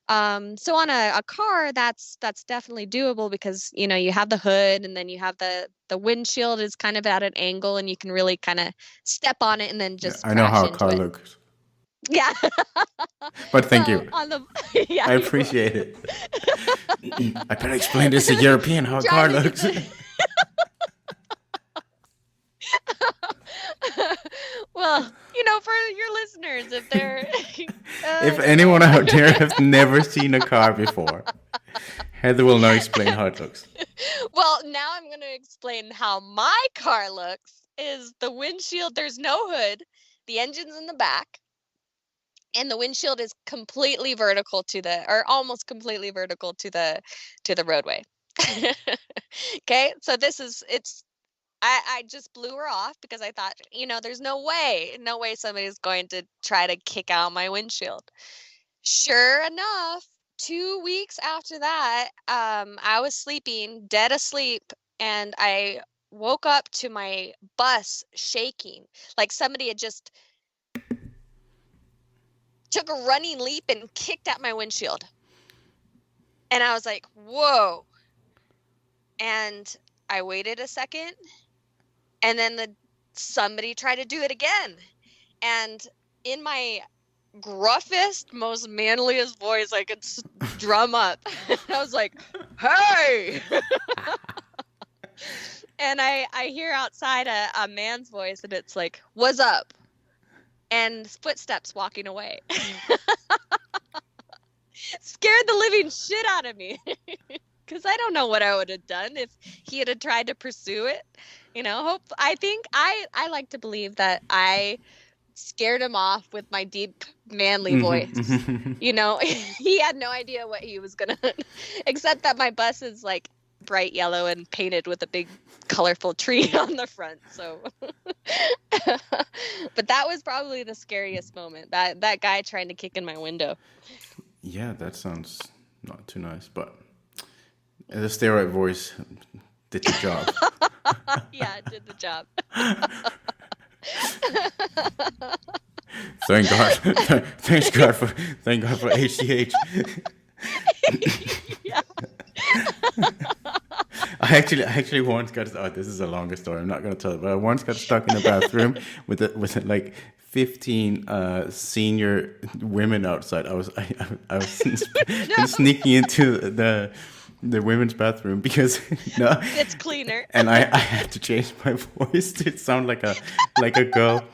So on a car, that's definitely doable because you have the hood, and then you have the windshield is kind of at an angle, and you can really kind of step on it and then Yeah, just I know crash how a into car it. looks. Yeah. But thank Well, you. on the yeah, I appreciate it. I better explain this to European how a car driving in looks. the well, for your listeners, if they're If anyone out there has never seen a car before, Heather will now explain how it looks. Well, now I'm going to explain how my car looks. Is the windshield, there's no hood, the engine's in the back, and the windshield is completely vertical or almost completely vertical to the roadway. Okay, so I just blew her off because I thought, there's no way somebody's going to try to kick out my windshield. Sure enough, 2 weeks after that, I was sleeping, dead asleep, and I woke up to my bus shaking, like somebody had just took a running leap and kicked at my windshield. And I was like, whoa. And I waited a second, and then somebody tried to do it again. And in my gruffest, most manliest voice I could drum up, I was like, "Hey!" And I hear outside a man's voice, and it's like, "What's up?" And footsteps walking away. Scared the living shit out of me. Because I don't know what I would have done if he had tried to pursue it. I think I like to believe that I scared him off with my deep, manly voice. He had no idea what he was gonna, except that my bus is like bright yellow and painted with a big, colorful tree on the front. So, but that was probably the scariest moment. That guy trying to kick in my window. Yeah, that sounds not too nice, but The steroid voice did the job. Yeah, it did the job. Thank God. Thank God for HGH. Yeah. I actually once got. Oh, this is a longer story. I'm not going to tell it, but I once got stuck in a bathroom with like 15 senior women outside. I was sneaking into the women's bathroom because no, It's cleaner. and I had to change my voice to sound like a girl.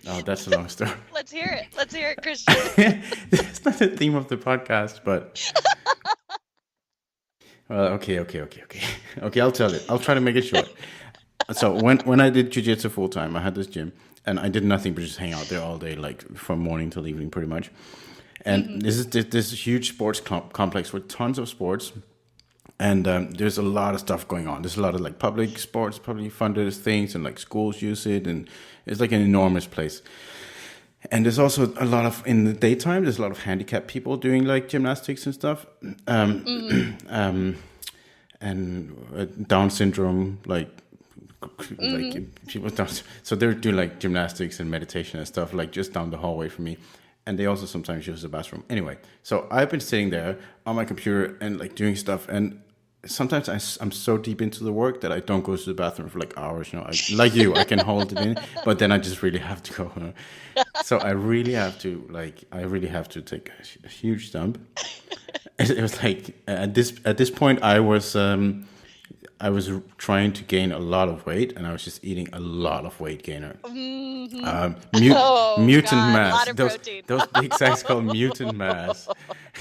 Oh, that's a long story. Let's hear it. Let's hear it, Christian. That's not the theme of the podcast, but well, okay. Okay, I'll tell it. I'll try to make it short. So when I did jiu-jitsu full time, I had this gym, and I did nothing but just hang out there all day, like from morning till evening, pretty much. And this is this huge sports complex with tons of sports, and there's a lot of stuff going on. There's a lot of like public sports, publicly funded things, and like schools use it, and it's like an enormous place. And there's also a lot of, in the daytime, there's a lot of handicapped people doing like gymnastics and stuff. And Down syndrome, like people with Down. So they're doing like gymnastics and meditation and stuff, like just down the hallway from me. And they also sometimes use the bathroom. Anyway, so I've been sitting there on my computer and like doing stuff. And sometimes I'm so deep into the work that I don't go to the bathroom for like hours. You know, like you, I can hold it in, but then I just really have to go. So I really have to take a huge dump. It was like at this point I was trying to gain a lot of weight, and I was just eating a lot of weight gainer. Mutant mass. A lot of protein. Those big size called mutant mass.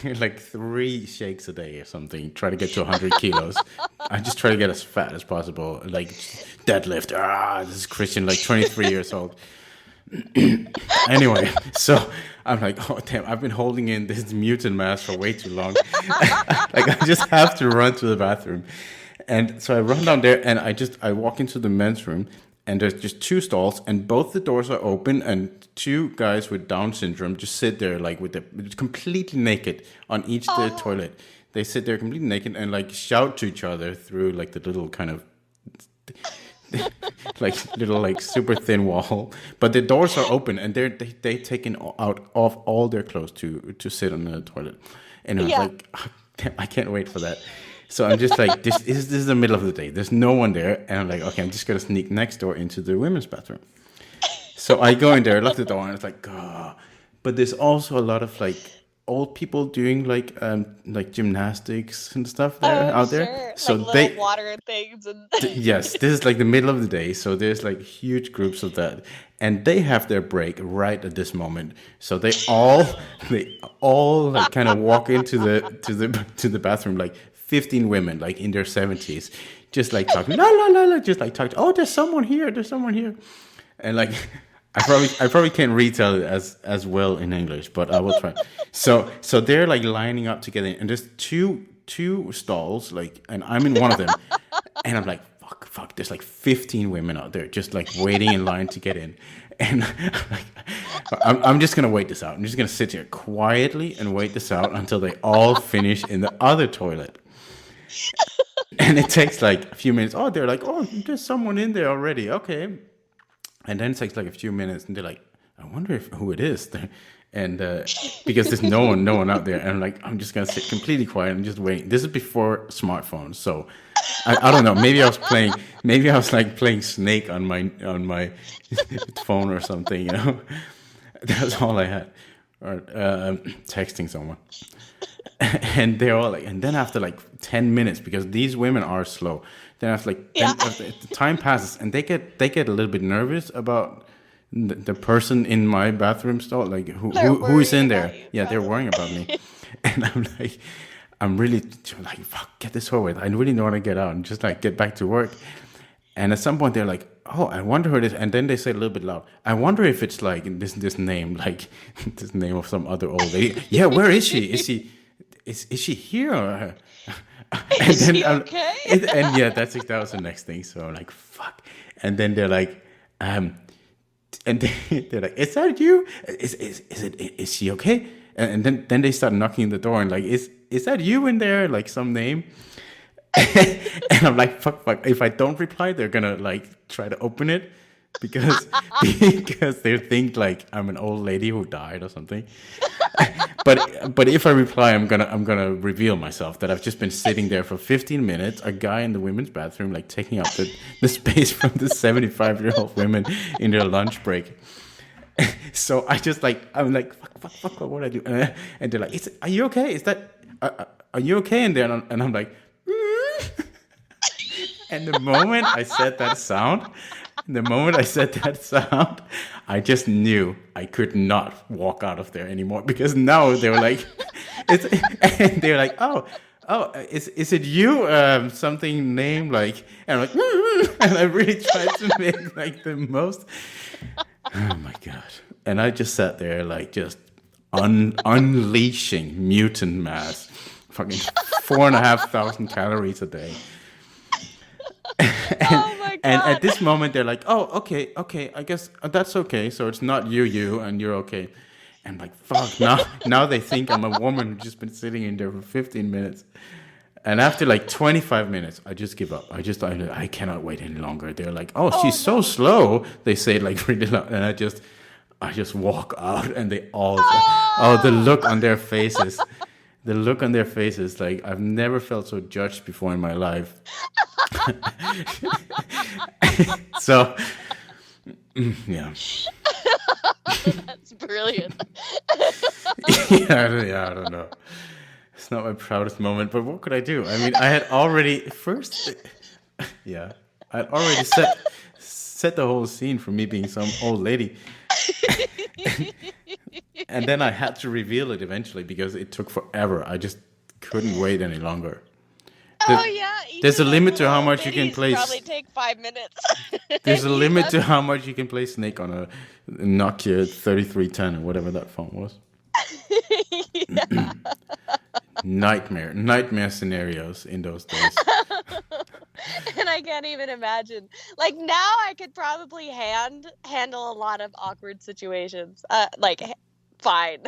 Like 3 shakes a day or something. Try to get to 100 kilos. I just try to get as fat as possible. Like deadlift. This is Christian, like 23 years old. Anyway, so I'm like, oh damn, I've been holding in this mutant mass for way too long. Like I just have to run to the bathroom. And so I run down there, and I walk into the men's room, and there's just 2 stalls, and both the doors are open, and 2 guys with Down syndrome just sit there like completely naked on each the toilet. They sit there completely naked and like shout to each other through like the little kind of like little like super thin wall, but the doors are open, and they taken out off all their clothes to sit on the toilet. And I was like, I can't wait for that. So I'm just like, this is the middle of the day. There's no one there. And I'm like, okay, I'm just going to sneak next door into the women's bathroom. So I go in there, lock the door, and it's like, oh. But there's also a lot of like old people doing like gymnastics and stuff out there. So like they little water things. And yes, this is like the middle of the day. So there's like huge groups of that. And they have their break right at this moment. So they all like kind of walk into the bathroom, like 15 women, like in their 70s, just like talking, la la la la, just like talking. Oh, there's someone here. And like, I probably can't retell it as well in English, but I will try. So they're like lining up together, and there's two stalls, like, and I'm in one of them, and I'm like, fuck, there's like 15 women out there just like waiting in line to get in. And I'm just going to wait this out. I'm just going to sit here quietly and wait this out until they all finish in the other toilet. And it takes like a few minutes. Oh, they're like, oh, there's someone in there already. Okay. And then it takes like a few minutes, and they're like, I wonder who it is. And because there's no one out there. And I'm just going to sit completely quiet and just wait. This is before smartphones. So I don't know. Maybe I was like playing Snake on my phone or something, you know. That's all I had. Or texting someone. And they're all like, and then after like 10 minutes, because these women are slow, then after like the time passes, and they get a little bit nervous about the person in my bathroom stall, like who is in there. Yeah, they're worrying about me. And I'm really like, fuck, get this over with. I really don't want to get out and just like get back to work. And at some point they're like, oh, I wonder who it is. And then they say a little bit loud, I wonder if it's like this name, like this name of some other old lady. Yeah, where is she? Is she here? Or, is she okay? And yeah, that was the next thing. So I'm like, fuck. And then they're like, and they're like, is that you? Is she okay? And then they start knocking the door, and like, is is that you in there? Like some name. And I'm like, fuck. If I don't reply, they're gonna like try to open it because because they think like I'm an old lady who died or something. But if I reply, I'm gonna reveal myself that I've just been sitting there for 15 minutes. A guy in the women's bathroom like taking up the space from the 75-year-old women in their lunch break. So I'm like fuck, what do I do? And they're like, are you okay? Is that are you okay in there? And I'm like, and the moment I said that sound, I just knew I could not walk out of there anymore because now they were like, it's, and they were like, is it you? Something name like, and I'm like, and I really tried to make like the most. Oh my god! And I just sat there like just unleashing mutant mass, fucking 4,500 calories a day. Oh my And at God. this moment, they're like, "Oh, okay, I guess that's okay. So it's not you, and you're okay." And I'm like, "Fuck!" Now they think I'm a woman who's just been sitting in there for 15 minutes. And after like 25 minutes, I just give up. I cannot wait any longer. They're like, "Oh, Oh she's so no. slow." They say it like really loud, and I just walk out, and they all, oh, the Oh. look on their faces, like I've never felt so judged before in my life. So yeah, That's brilliant. I don't know. It's not my proudest moment, but what could I do? I mean, I had already first, yeah, I had already set the whole scene for me being some old lady, and then I had to reveal it eventually because it took forever. I just couldn't wait any longer. Oh The, yeah, each there's of a those limit to how little much you can ditties place. probably take 5 minutes. There's a You limit have to how much you can play Snake on a Nokia 3310 or whatever that phone was. yeah. Nightmare scenarios in those days. And I can't even imagine. Like now I could probably handle a lot of awkward situations. Fine.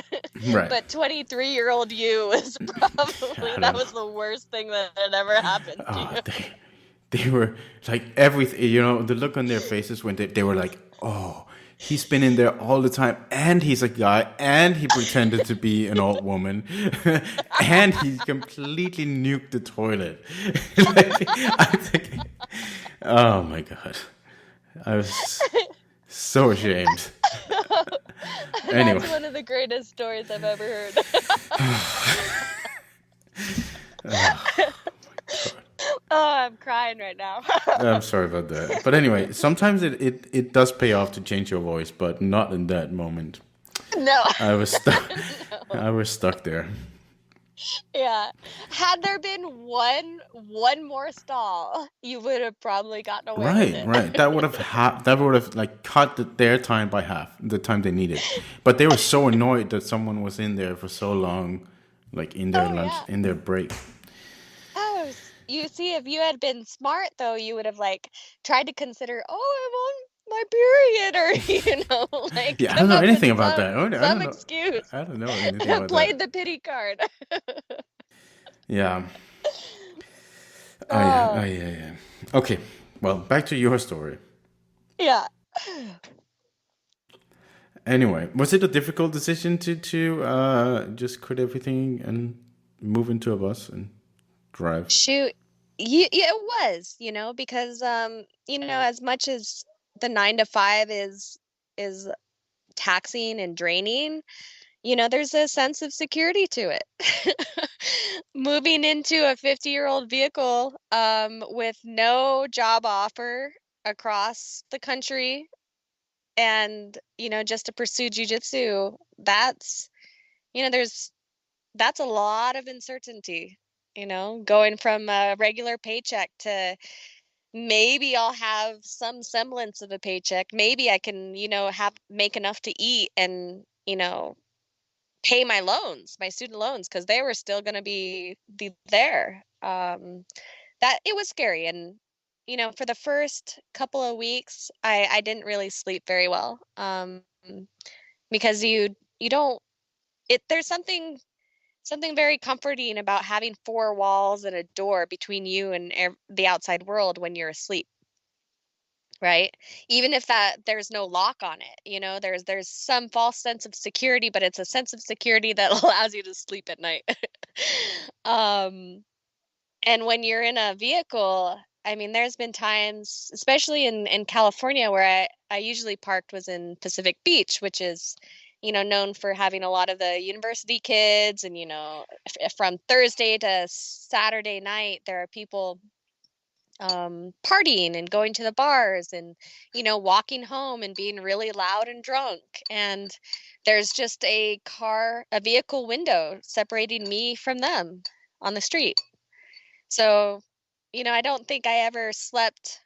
Right. But 23-year-old you is probably I that don't was know. the worst thing that had ever happened to Oh, you. they were like everything. The look on their faces when they were like, oh, he's been in there all the time, and he's a guy, and he pretended to be an old woman, and he completely nuked the toilet. Like, I think, oh my god, I was so ashamed. That's Anyway, one of the greatest stories I've ever heard. Oh, I'm crying right now. I'm sorry about that. But anyway, sometimes it does pay off to change your voice, but not in that moment. No. I was stuck. No. I was stuck there. Yeah. Had there been one more stall, you would have probably gotten away with Right, it. right. That would have like cut their time by half, the time they needed. But they were so annoyed that someone was in there for so long, like in their Oh lunch, yeah. in their break. Oh, you see, if you had been smart though, you would have like tried to consider, oh, I'm on my period, or like Yeah, I don't come know up with anything about that. I some don't know. excuse. I don't know anything about that. Played the pity card. Yeah. Oh yeah. Oh Oh, yeah. Yeah. Okay. Well, back to your story. yeah. Anyway, was it a difficult decision to just quit everything and move into a bus and drive? Shoot. Yeah, it was, because as much as the 9 to 5 is taxing and draining, there's a sense of security to it. Moving into a 50-year-old vehicle with no job offer across the country and, just to pursue jujitsu, there's that's a lot of uncertainty, going from a regular paycheck to maybe I'll have some semblance of a paycheck. Maybe I can, have make enough to eat and, pay my loans, my student loans, because they were still going to be there. That it was scary, and for the first couple of weeks, I didn't really sleep very well, because you don't it there's something something very comforting about having four walls and a door between you and the outside world when you're asleep, right? Even if that there's no lock on it, there's some false sense of security, but it's a sense of security that allows you to sleep at night. Um, and when you're in a vehicle, I mean, there's been times, especially in California, where I usually parked was in Pacific Beach, which is, known for having a lot of the university kids. And, from Thursday to Saturday night, there are people partying and going to the bars and, walking home and being really loud and drunk. And there's just a vehicle window separating me from them on the street. So, I don't think I ever slept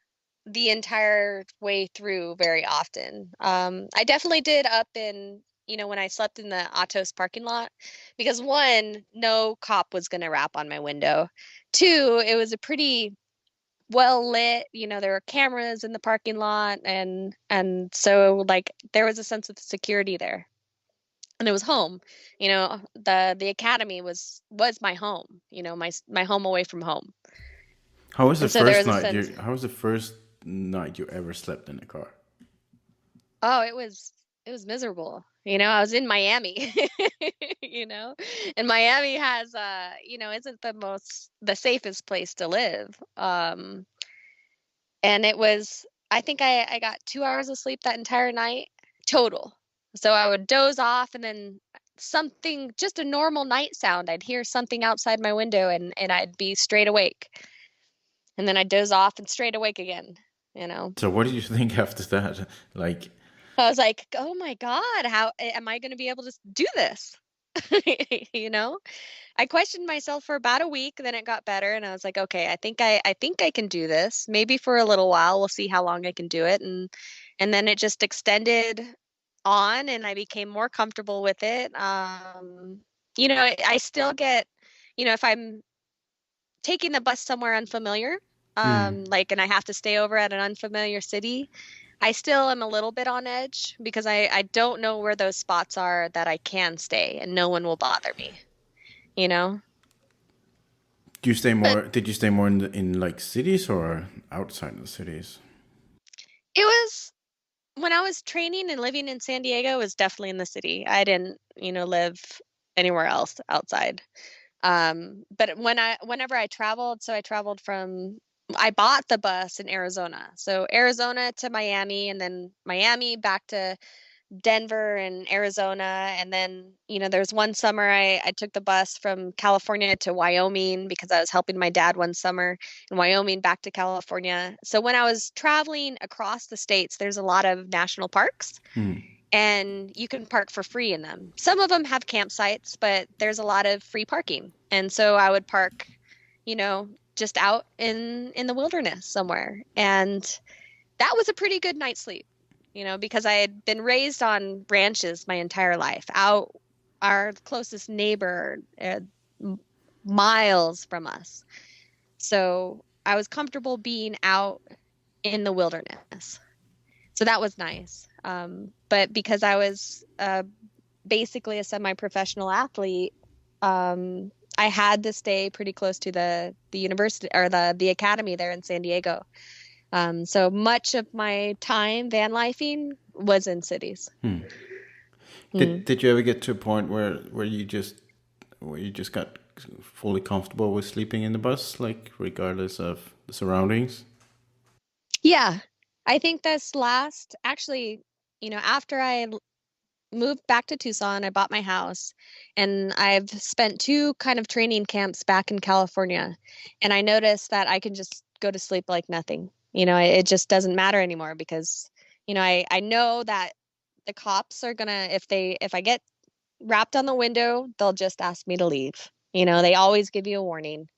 the entire way through very often. I definitely did up in, when I slept in the Atos parking lot, because one, no cop was going to rap on my window. Two, it was a pretty well lit, there were cameras in the parking lot, and so like there was a sense of security there. And it was home. The academy was my home, my home away from home. How was the And so there first was a night sense, you? How was the first night you ever slept in a car? oh, it was miserable. I was in Miami, you know, and Miami has isn't the safest place to live. And it was, I think I got 2 hours of sleep that entire night total. So I would doze off, and then something, just a normal night sound, I'd hear something outside my window, and I'd be straight awake. And then I'd doze off and straight awake again, you know. So what did you think after that? Like, I was like, oh my God, how am I going to be able to do this? You know, I questioned myself for about a week, then it got better, and I was like, okay, I think I can do this. Maybe for a little while, we'll see how long I can do it. And then it just extended on, and I became more comfortable with it. I still get, if I'm taking the bus somewhere unfamiliar, hmm. and I have to stay over at an unfamiliar city, I still am a little bit on edge because I don't know where those spots are that I can stay and no one will bother me, you know? Do you stay But more? Did you stay more in like cities or outside of the cities? it was when I was training and living in San Diego, it was definitely in the city. I didn't, live anywhere else outside. But whenever I traveled, so I traveled I bought the bus in Arizona. So Arizona to Miami, and then Miami back to Denver and Arizona. And then, there's one summer I took the bus from California to Wyoming because I was helping my dad one summer in Wyoming back to California. So when I was traveling across the states, there's a lot of national parks Hmm. and you can park for free in them. Some of them have campsites, but there's a lot of free parking. And so I would park, just out in the wilderness somewhere. And that was a pretty good night's sleep, because I had been raised on ranches my entire life. Out our closest neighbor, miles from us. So I was comfortable being out in the wilderness. So that was nice. But because I was basically a semi-professional athlete, I had to stay pretty close to the university or the academy there in San Diego. So much of my time van lifing was in cities. Hmm. Mm. Did you ever get to a point where you just got fully comfortable with sleeping in the bus, like regardless of the surroundings? Yeah, I think this last, actually, after moved back to Tucson, I bought my house, and I've spent two kind of training camps back in California, and I noticed that I can just go to sleep like nothing. It just doesn't matter anymore because, I know that the cops are gonna, if I get rapped on the window, they'll just ask me to leave. They always give you a warning.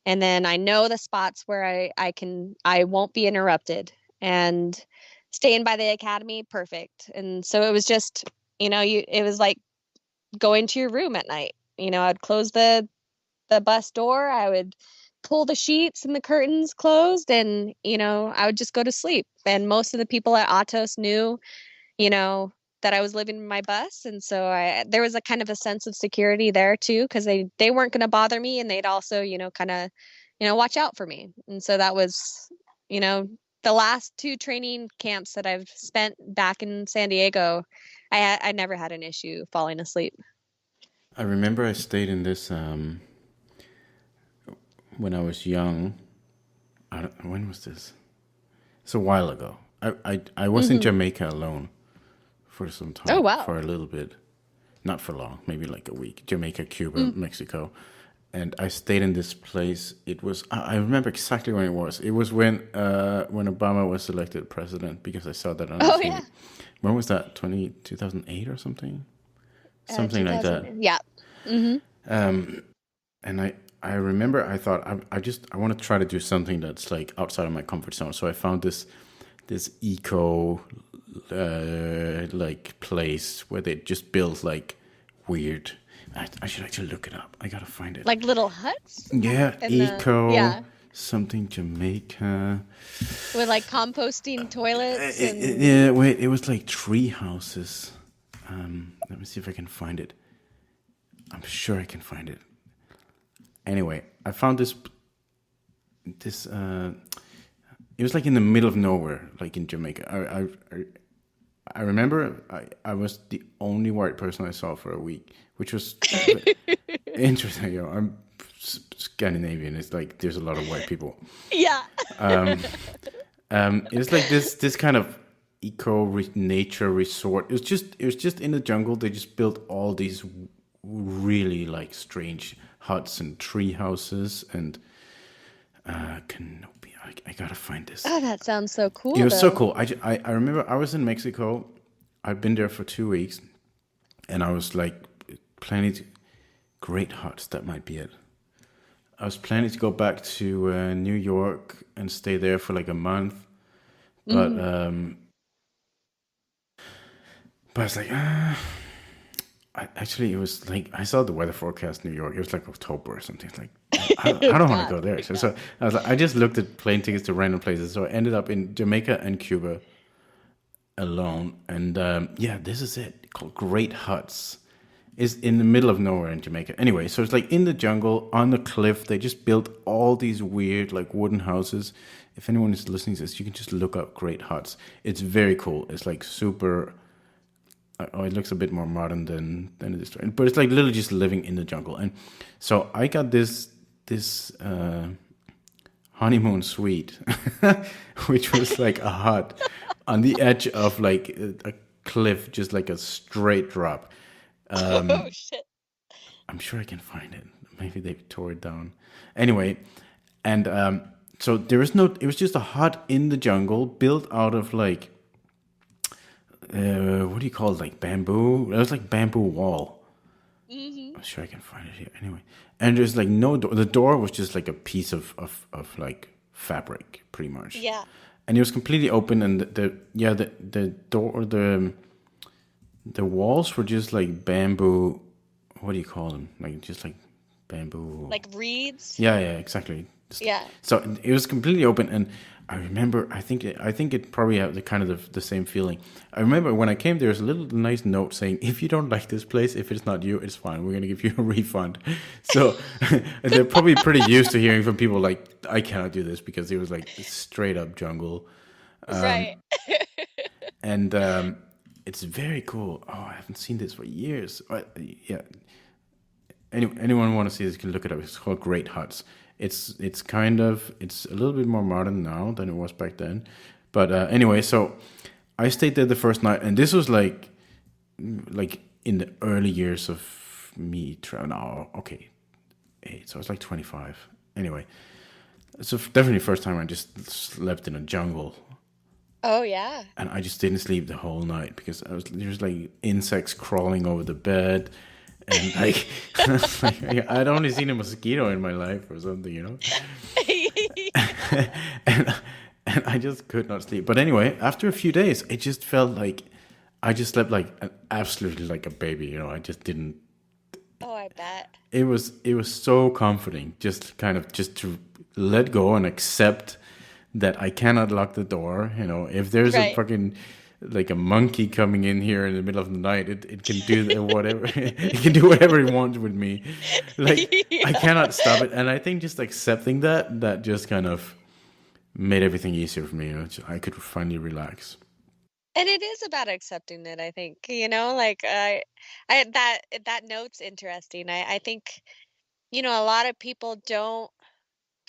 And then I know the spots where I won't be interrupted. And staying by the academy, perfect. And so it was just, it was like going to your room at night. I'd close the bus door, I would pull the sheets and the curtains closed, and I would just go to sleep. And most of the people at Atos knew, you know that I was living in my bus, and so there was a kind of a sense of security there too, because they weren't going to bother me, and they'd also, kind of, watch out for me. And so that was, you know, the last two training camps that I've spent back in San Diego, I never had an issue falling asleep. I remember I stayed in this when I was young. When was this? It's a while ago. I was in Jamaica alone for some time. Oh, wow. For a little bit. Not for long, maybe like a week. Jamaica, Cuba, Mexico. And I stayed in this place. It was, I remember exactly when it was. It was when Obama was elected president, because I saw that on Oh, TV. yeah. When was that? 2008 or something? Something like that. Yeah. And I remember I thought I want to try to do something that's like outside of my comfort zone. So I found this eco like place where they just built like weird. I should actually look it up. I gotta find it. Like little huts? Yeah, eco yeah. something Jamaica. With like composting toilets and Yeah, wait, it was like tree houses. Let me see if I can find it. I'm sure I can find it. Anyway, I found this. It was like in the middle of nowhere, like in Jamaica. I remember I was the only white person I saw for a week, which was interesting. You know, I'm Scandinavian. It's like there's a lot of white people. yeah. It was like this kind of nature resort. It was just in the jungle. They just built all these really like strange huts and tree houses and canopy. I gotta find this. Oh, that sounds so cool. It was so cool. I remember I was in Mexico. I'd been there for 2 weeks, and I was like planning to great huts. That might be it. I was planning to go back to New York and stay there for like a month, but I was like, actually, it was like I saw the weather forecast in New York. It was like October or something. It's like I don't want to go there. So I was like, I just looked at plane tickets to random places. So I ended up in Jamaica and Cuba alone. And yeah, this is it. Called Great Huts. It's in the middle of nowhere in Jamaica. Anyway, so it's like in the jungle on the cliff. They just built all these weird like wooden houses. If anyone is listening to this, you can just look up Great Huts. It's very cool. It's like super. Oh, it looks a bit more modern than it is, but it's like literally just living in the jungle. And so I got this honeymoon suite, which was like a hut on the edge of like a cliff, just like a straight drop. Oh shit! I'm sure I can find it. Maybe they tore it down. Anyway, and so there was no. It was just a hut in the jungle built out of like. What do you call it? Like bamboo? It was like bamboo wall. I'm sure I can find it here. Anyway, and there's like no door. The door was just like a piece of like fabric, pretty much. Yeah. And it was completely open, and the door, the walls were just like bamboo. What do you call them? Like just like bamboo. Like reeds. Yeah, exactly. Yeah. So it was completely open, and I remember. I think it probably had the kind of the same feeling. I remember when I came, there was a little nice note saying, "If you don't like this place, if it's not you, it's fine. We're gonna give you a refund." So they're probably pretty used to hearing from people like, "I cannot do this," because it was like straight up jungle. Right. And it's very cool. Oh, I haven't seen this for years. Yeah. Anyone want to see this can look it up. It's called Great Huts. It's a little bit more modern now than it was back then. But anyway, so I stayed there the first night, and this was like in the early years of me traveling. Oh, okay. So I was like 25. Anyway, so definitely first time I just slept in a jungle. Oh yeah. And I just didn't sleep the whole night because there's like insects crawling over the bed. And like, I'd only seen a mosquito in my life or something, you know. and I just could not sleep. But anyway, after a few days, it just felt like I just slept like absolutely like a baby, you know. I just didn't. Oh, I bet. It was so comforting, just to let go and accept that I cannot lock the door. You know, if there's a Right. fucking like a monkey coming in here in the middle of the night. It can do whatever it can do whatever it wants with me. Like I Yeah. cannot stop it, and I think just accepting that just kind of made everything easier for me. I could finally relax. And it is about accepting it, I think. Like that note's interesting. I think, a lot of people don't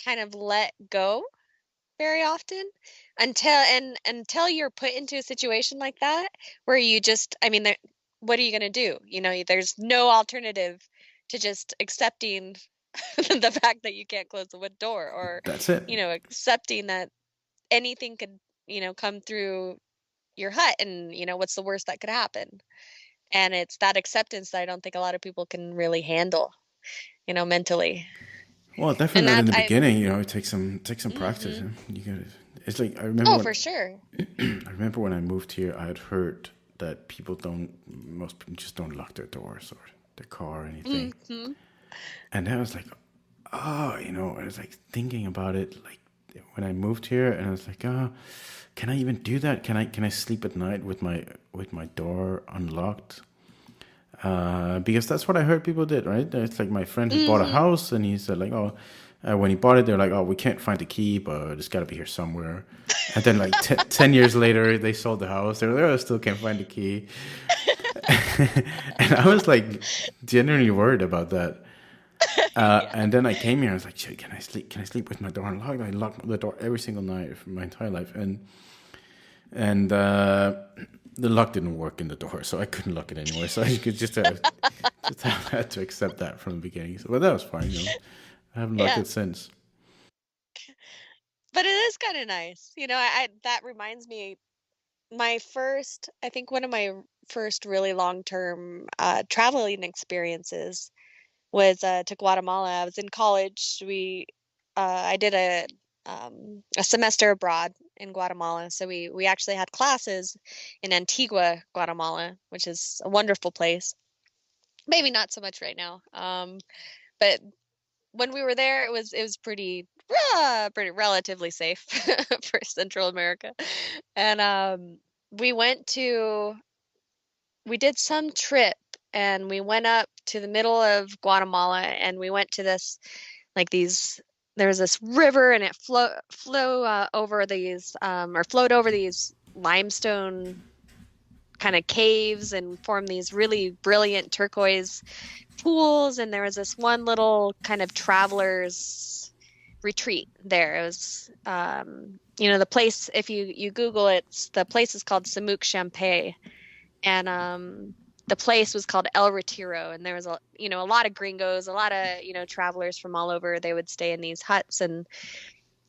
kind of let go very often until you're put into a situation like that where you just, I mean, what are you going to do? There's no alternative to just accepting the fact that you can't close the wood door, or, That's it. accepting that anything could, come through your hut, and, what's the worst that could happen? And it's that acceptance that I don't think a lot of people can really handle, mentally. Well, definitely And not in that the I, beginning. It takes some practice. hmm You got It's like I remember Oh, when for sure. I remember when I moved here. I had heard that most people just don't lock their doors or their car or anything. hmm And then I was like, oh, I was like thinking about it, like when I moved here, and I was like, oh, can I even do that? Can I sleep at night with my door unlocked? Because that's what I heard people did, right? It's like my friend had bought a hmm house, and he said like, oh, when he bought it, they're like, oh, we can't find the key, but it's got to be here somewhere. And then like 10 years later, they sold the house. They're like, oh, I still can't find the key. And I was like genuinely worried about that. Yeah. And then I came here. I was like, shit, can I sleep? Can I sleep with my door unlocked? I locked the door every single night for my entire life, and the lock didn't work in the door, so I couldn't lock it anymore. So I could just had to accept that from the beginning. So, but that was fine. I haven't locked Yeah. it since. But it is kind of nice. That reminds me, I think one of my first really long-term traveling experiences was to Guatemala. I was in college. I did a semester abroad in Guatemala. So we actually had classes in Antigua, Guatemala, which is a wonderful place. Maybe not so much right now. But when we were there, it was pretty relatively safe for Central America. And we went to we did some trip, and we went up to the middle of Guatemala, and we went to this, like, these there was this river, and it flow over these or flowed over these limestone kind of caves and formed these really brilliant turquoise pools. And there was this one little kind of traveler's retreat there. It was, the place, if you Google it, the place is called Samuk Champay. And the place was called El Retiro. And there was a lot of gringos, a lot of, travelers from all over. They would stay in these huts. And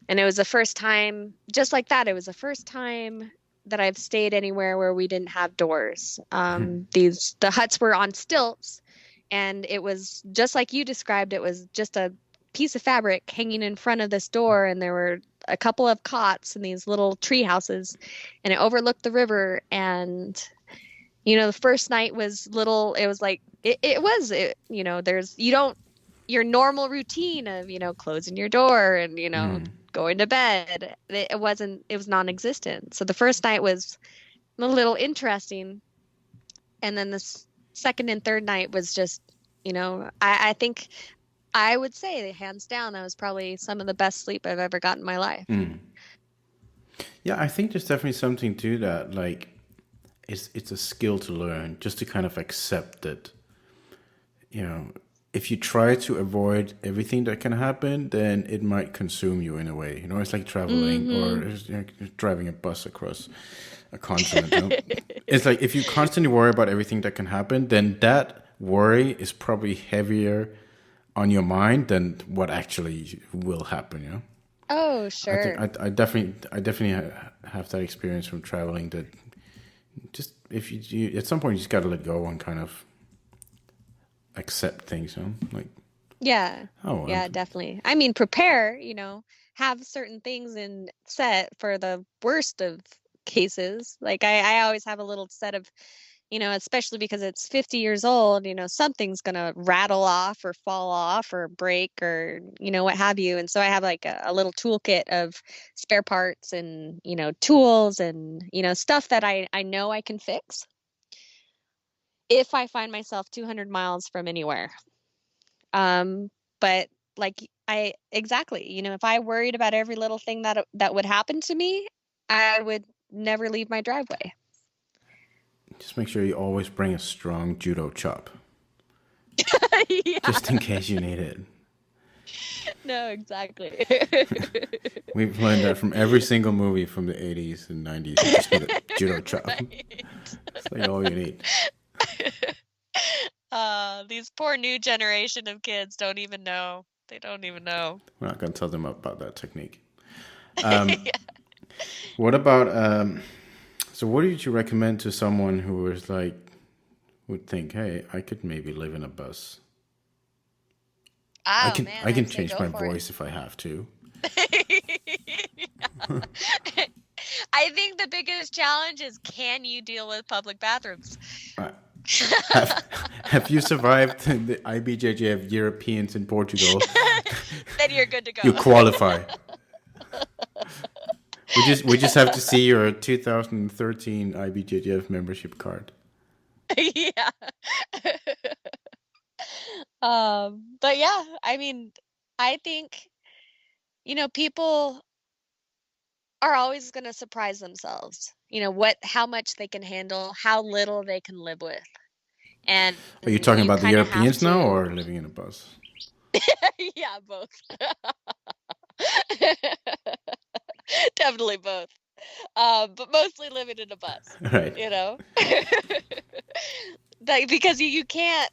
it was the first time, just like that, it was the first time that I've stayed anywhere where we didn't have doors. The huts were on stilts, and it was just like you described. It was just a piece of fabric hanging in front of this door, and there were a couple of cots in these little tree houses, and it overlooked the river. And the first night was little. It was like there's your normal routine of closing your door and going to bed. It was non-existent. So the first night was a little interesting, and then the second and third night was just, I think I would say hands down that was probably some of the best sleep I've ever gotten in my life. Yeah, I think there's definitely something to that. Like, it's a skill to learn, just to kind of accept that. If you try to avoid everything that can happen, then it might consume you in a way. It's like traveling or driving a bus across a continent. It's like if you constantly worry about everything that can happen, then that worry is probably heavier on your mind than what actually will happen. Oh, I think sure. I definitely have that experience from traveling. That just if you at some point you just got to let go and kind of accept things. Like, Yeah. oh, Yeah, definitely. I mean, prepare, have certain things in set for the worst of cases. Like I always have a little set of especially because it's 50 years old, something's gonna rattle off or fall off or break or, what have you. And so I have like a little toolkit of spare parts and, tools and, stuff that I know I can fix if I find myself 200 miles from anywhere. But like exactly, if I worried about every little thing that would happen to me, I would never leave my driveway. Just make sure you always bring a strong judo chop, Yeah, just in case you need it. no, exactly. We've learned that from every single movie from the 80s and 90s. You just need a judo chop. Right. That's like all you need. These poor new generation of kids don't even know. They don't even know. We're not going to tell them about that technique. Yeah. What about, so what would you recommend to someone who is like, would think, hey, I could maybe live in a bus. I Oh can man, I can I'd say change go my for it. voice if I have to. I think the biggest challenge is, can you deal with public bathrooms? Uh, have you survived the IBJJ of Europeans in Portugal? Then you're good to go. You qualify. We just have to see your 2013 IBJJF membership card. Yeah. But yeah, I mean, I think, people are always going to surprise themselves. How much they can handle, how little they can live with. And Are you talking you about the kind of have Europeans now to, or living in a bus? yeah, both. Definitely both. But mostly living in a bus, Right. you know? Because you can't,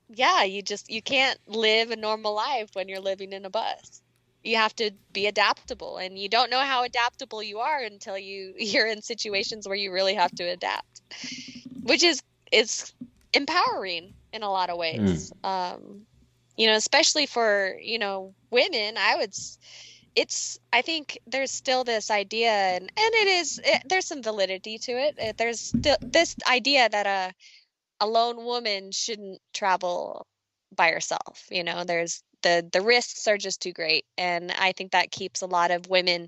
yeah, you can't live a normal life when you're living in a bus. You have to be adaptable, and you don't know how adaptable you are until you're in situations where you really have to adapt, which is empowering in a lot of ways. Especially for, women, I think there's still this idea, and there's some validity to it. There's still this idea that a lone woman shouldn't travel by herself. There's the risks are just too great. And I think that keeps a lot of women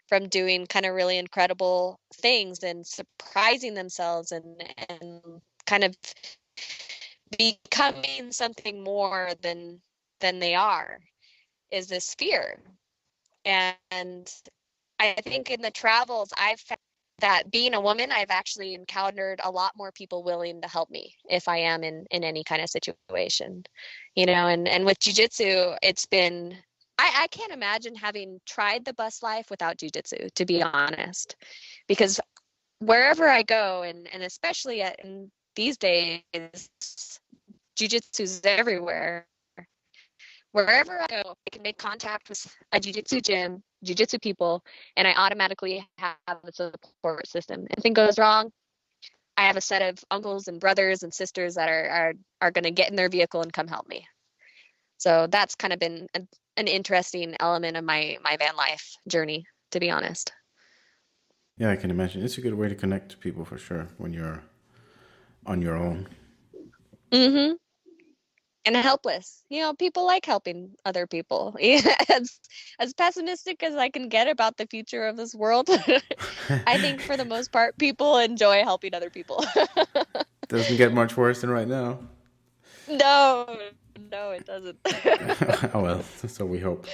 from doing kind of really incredible things and surprising themselves and kind of becoming something more than they are, is this fear. And I think in the travels, I've found that being a woman, I've actually encountered a lot more people willing to help me if I am in any kind of situation, and with jujitsu, it's been, I can't imagine having tried the bus life without jujitsu, to be honest, because wherever I go, and especially in these days, jujitsu's everywhere. Wherever I go, I can make contact with a jiu-jitsu gym, jiu-jitsu people, and I automatically have a support system. If anything goes wrong, I have a set of uncles and brothers and sisters that are going to get in their vehicle and come help me. So that's kind of been an interesting element of my van life journey, to be honest. Yeah, I can imagine. It's a good way to connect to people for sure when you're on your own. Mm-hmm. And helpless. People like helping other people. As pessimistic as I can get about the future of this world, I think for the most part, people enjoy helping other people. Doesn't get much worse than right now. No, no, it doesn't. Oh well, so we hope.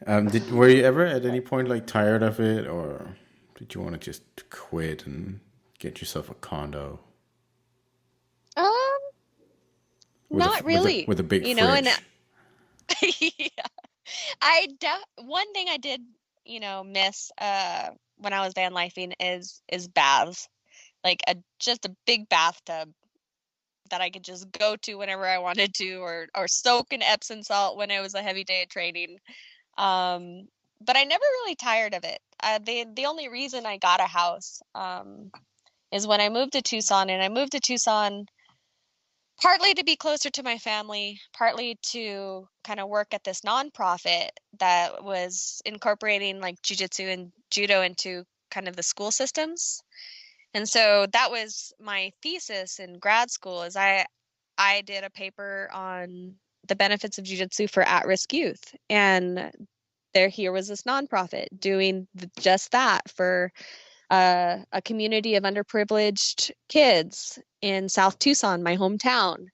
Were you ever at any point like tired of it, or did you want to just quit and get yourself a condo Um, with Not really. with a big And fridge? yeah. One thing I did, miss when I was van lifing is baths. Like just a big bathtub that I could just go to whenever I wanted to, or soak in Epsom salt when it was a heavy day of training. Um, but I never really tired of it. The only reason I got a house is when I moved to Tucson, and I moved to Tucson partly to be closer to my family, partly to kind of work at this nonprofit that was incorporating like jujitsu and judo into kind of the school systems. And so that was my thesis in grad school is I did a paper on the benefits of jiu-jitsu for at-risk youth. And here was this nonprofit doing just that for a community of underprivileged kids in South Tucson, my hometown.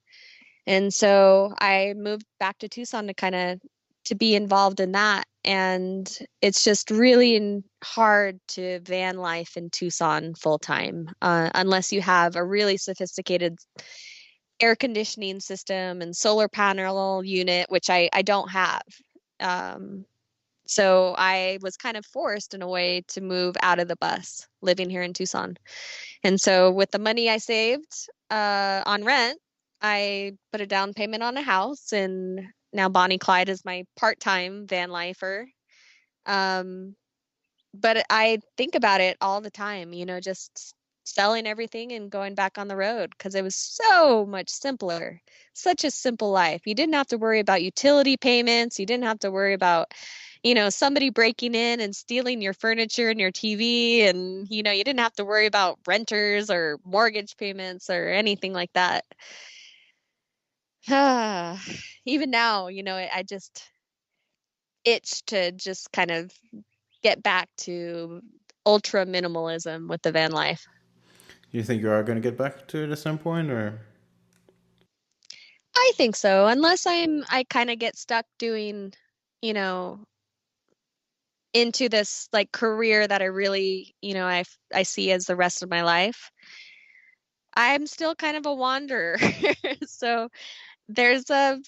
And so I moved back to Tucson to kind of to be involved in that. And it's just really hard to van life in Tucson full time, unless you have a really sophisticated air conditioning system and solar panel unit, which I don't have. Um, so I was kind of forced in a way to move out of the bus living here in Tucson. And so with the money I saved on rent, I put a down payment on a house, and now Bonnie Clyde is my part-time van lifer. Um, but I think about it all the time, just selling everything and going back on the road because it was so much simpler. Such a simple life. You didn't have to worry about utility payments. You didn't have to worry about, somebody breaking in and stealing your furniture and your TV. And, you didn't have to worry about renters or mortgage payments or anything like that. Even now, I just itch to just kind of get back to ultra minimalism with the van life. You think you are going to get back to it at some point, or? I think so, unless I kind of get stuck doing, you know, into this like career that I really, I see as the rest of my life. I'm still kind of a wanderer. So there's a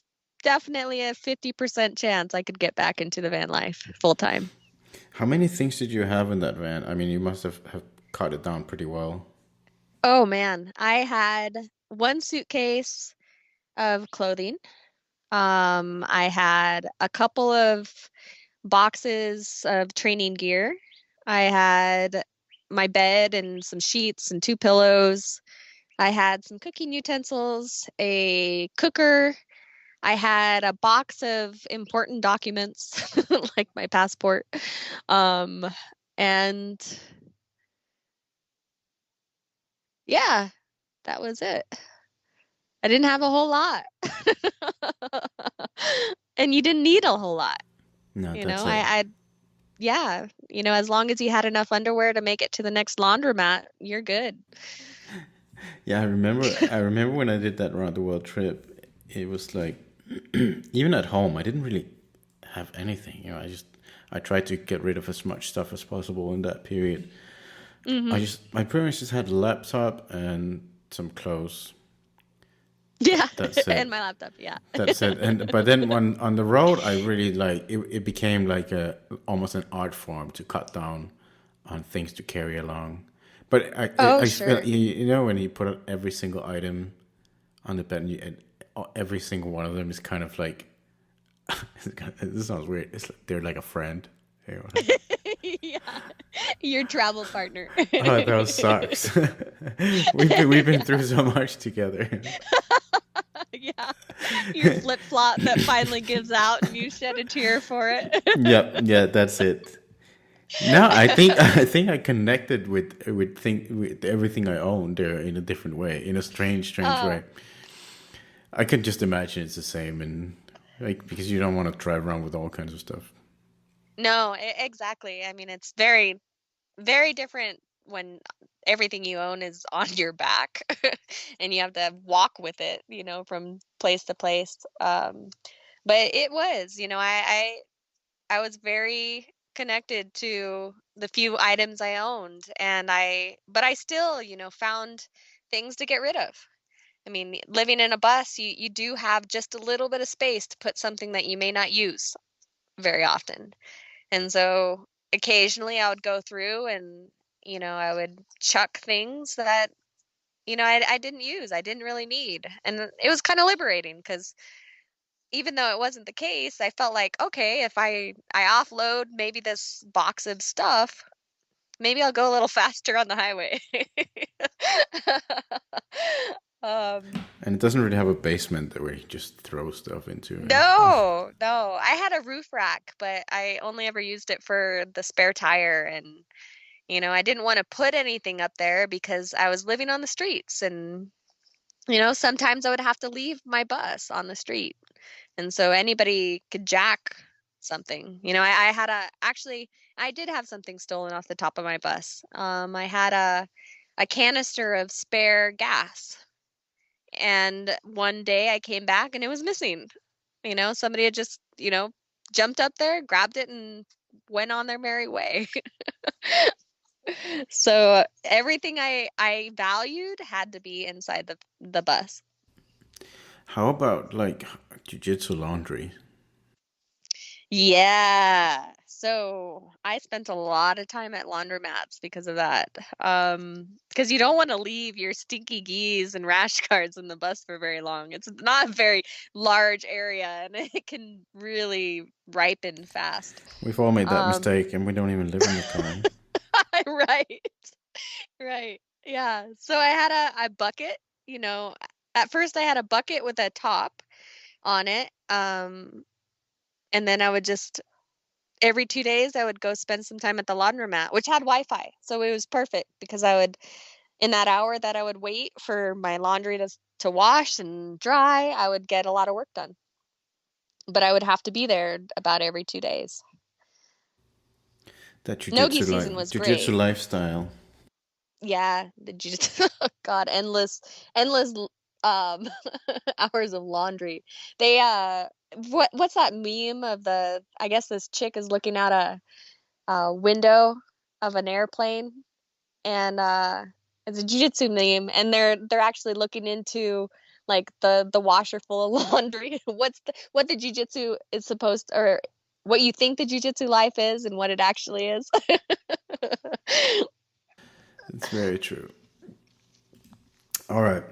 definitely a 50% chance I could get back into the van life full time. How many things did you have in that van? I mean, you must have cut it down pretty well. Oh man, I had one suitcase of clothing. I had a couple of boxes of training gear. I had my bed and some sheets and two pillows. I had some cooking utensils, a cooker. I had a box of important documents like my passport. Um, and yeah, that was it. I didn't have a whole lot. And you didn't need a whole lot. No, You know, that's it. I yeah, as long as you had enough underwear to make it to the next laundromat, you're good. Yeah, I remember. I remember when I did that round the world trip. It was like, even at home, I didn't really have anything. I tried to get rid of as much stuff as possible in that period. Hmm. My pretty much just had a laptop and some clothes. Yeah, That's and it. my laptop, yeah. That's it. And but then on the road, I really like it. It became like a almost an art form to cut down on things to carry along. But Oh, I feel, sure. when you put every single item on the bed, and every single one of them is kind of like, this sounds weird. It's like they're like a friend. Yeah, your travel partner. Oh, that sucks. We've been through so much together. Yeah, your flip-flop that finally gives out and you shed a tear for it. Yep, yeah, that's it. No, I think I connected with everything I own there in a different way, in a strange Oh, way. I could just imagine it's the same, and like because you don't want to drive around with all kinds of stuff. no, exactly. I mean, it's very, very different when everything you own is on your back and you have to walk with it, from place to place. But it was, I was very connected to the few items I owned, but I still, found things to get rid of. I mean, living in a bus, you do have just a little bit of space to put something that you may not use very often. And so occasionally I would go through and, I would chuck things that, I didn't use, I didn't really need. And it was kind of liberating because even though it wasn't the case, I felt like, okay, if I offload maybe this box of stuff, maybe I'll go a little faster on the highway. Um, And it doesn't really have a basement where you just throw stuff into, right? no, no. I had a roof rack, but I only ever used it for the spare tire and, I didn't want to put anything up there because I was living on the streets, and sometimes I would have to leave my bus on the street. And so anybody could jack something. I had actually, I did have something stolen off the top of my bus. I had a canister of spare gas. And one day I came back and it was missing. Somebody had just, jumped up there, grabbed it, and went on their merry way. So everything I valued had to be inside the bus. How about like jiu-jitsu laundry? Yeah. So I spent a lot of time at laundromats because of that. Because you don't want to leave your stinky geese and rash guards in the bus for very long. It's not a very large area, and it can really ripen fast. We've all made that mistake, and we don't even live in the car. Right. Right. Yeah. So I had a bucket, at first I had a bucket with a top on it. And then I would just every 2 days I would go spend some time at the laundromat, which had Wi-Fi. So it was perfect because I would, in that hour that I would wait for my laundry to wash and dry, I would get a lot of work done. But I would have to be there about every 2 days. That Nogi season was jiu-jitsu great. lifestyle. Yeah, the jiu-jitsu. God, endless hours of laundry. They what's that meme of I guess this chick is looking out a window of an airplane, and it's a jiu-jitsu meme, and they're actually looking into like the washer full of laundry. What the jiu-jitsu is supposed to, or what you think the jiu-jitsu life is and what it actually is. It's very true. All right.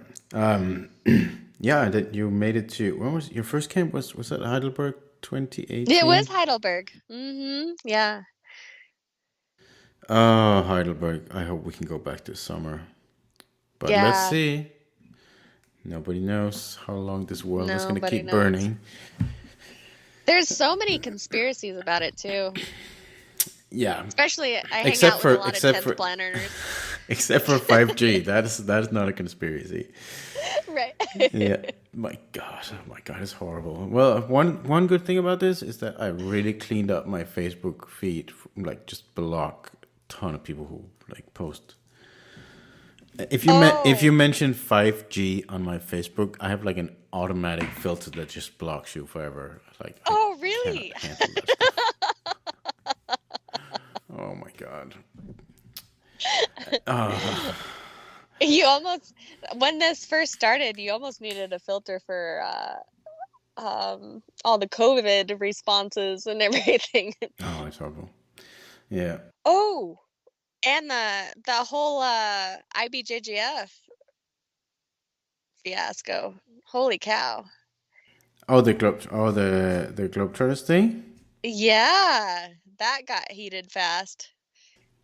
Yeah, that you made it to. When was your first camp? Was that Heidelberg 2018? It was Heidelberg. Yeah. Oh, Heidelberg. I hope we can go back this summer. But let's Yeah. see. Nobody knows how long this world is going to Nobody keep knows. burning. There's so many conspiracies about it too. Yeah. Especially I hang out with a lot of 10th planners. Except for 5G. That is not a conspiracy. Right. Yeah. My God, it's horrible. Well, one good thing about this is that I really cleaned up my Facebook feed, like just block a ton of people who like post. If you mention 5G on my Facebook, I have like an automatic filter that just blocks you forever. Like, oh, really? handle that stuff. Oh my God. You almost, when this first started, you almost needed a filter for all the COVID responses and everything. Oh, it's horrible. Yeah. Oh, and the whole IBJJF fiasco. Holy cow. Oh, the Globetrotters thing? Yeah, that got heated fast.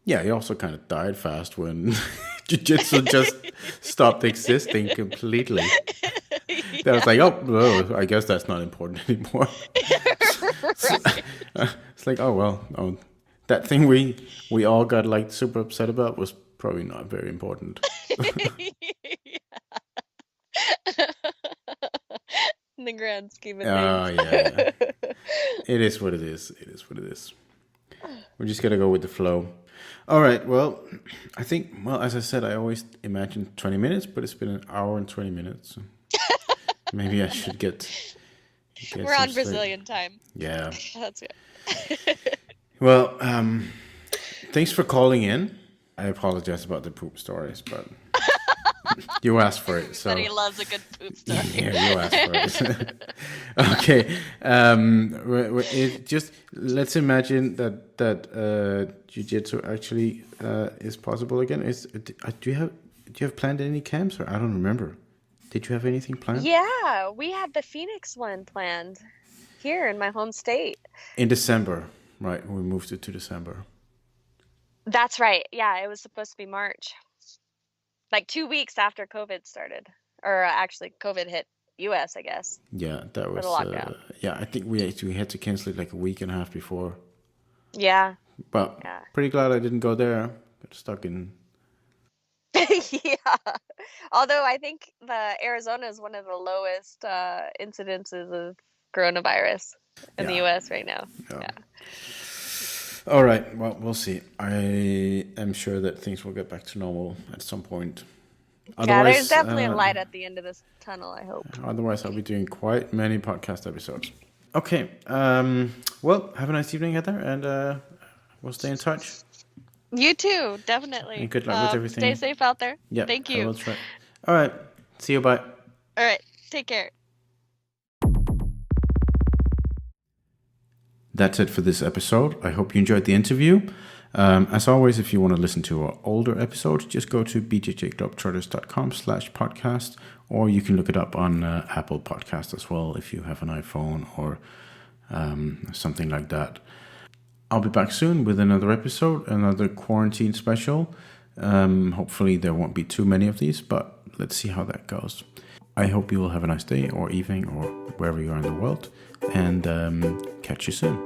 Yeah, he also kind of died fast when jiu-jitsu just stopped existing completely. Yeah. That was like, oh, I guess that's not important anymore. It's like, oh, well, that thing we all got like super upset about was probably not very important. In the grand scheme of things. Yeah. It is what it is. We're just gonna go with the flow. All right. Well, I think, as I said, I always imagined 20 minutes, but it's been an hour and 20 minutes. So maybe I should get We're on Brazilian time. Yeah. That's good. Well, thanks for calling in. I apologize about the poop stories, but you asked for it. So everybody loves a good poop story. Yeah, you asked for it. Okay. Let's imagine that jiu-jitsu actually is possible again. Do you have planned any camps, or I don't remember? Did you have anything planned? Yeah, we had the Phoenix one planned here in my home state. In December, right? We moved it to December. That's right. Yeah, it was supposed to be March. Like 2 weeks after COVID started. Or actually, COVID hit US, I guess. Yeah, that was... yeah, I think we had to cancel it like a week and a half before. Yeah. But pretty glad I didn't go there. Got stuck in. Yeah. Although I think the Arizona is one of the lowest incidences of coronavirus in the US right now. Yeah. All right. Well, we'll see. I am sure that things will get back to normal at some point. Yeah, there's definitely a light at the end of this tunnel, I hope. Otherwise, I'll be doing quite many podcast episodes. Okay. Well, have a nice evening, Heather, and we'll stay in touch. You too, definitely. And good luck with everything. Stay safe out there. Yeah. Thank you. I will try. All right. See you. Bye. All right. Take care. That's it for this episode. I hope you enjoyed the interview. As always, if you want to listen to our older episodes, just go to bjjglobetrotters.com/podcast, or you can look it up on Apple Podcast as well if you have an iPhone or something like that. I'll be back soon with another episode, another quarantine special. Hopefully there won't be too many of these, but let's see how that goes. I hope you will have a nice day or evening or wherever you are in the world, and catch you soon.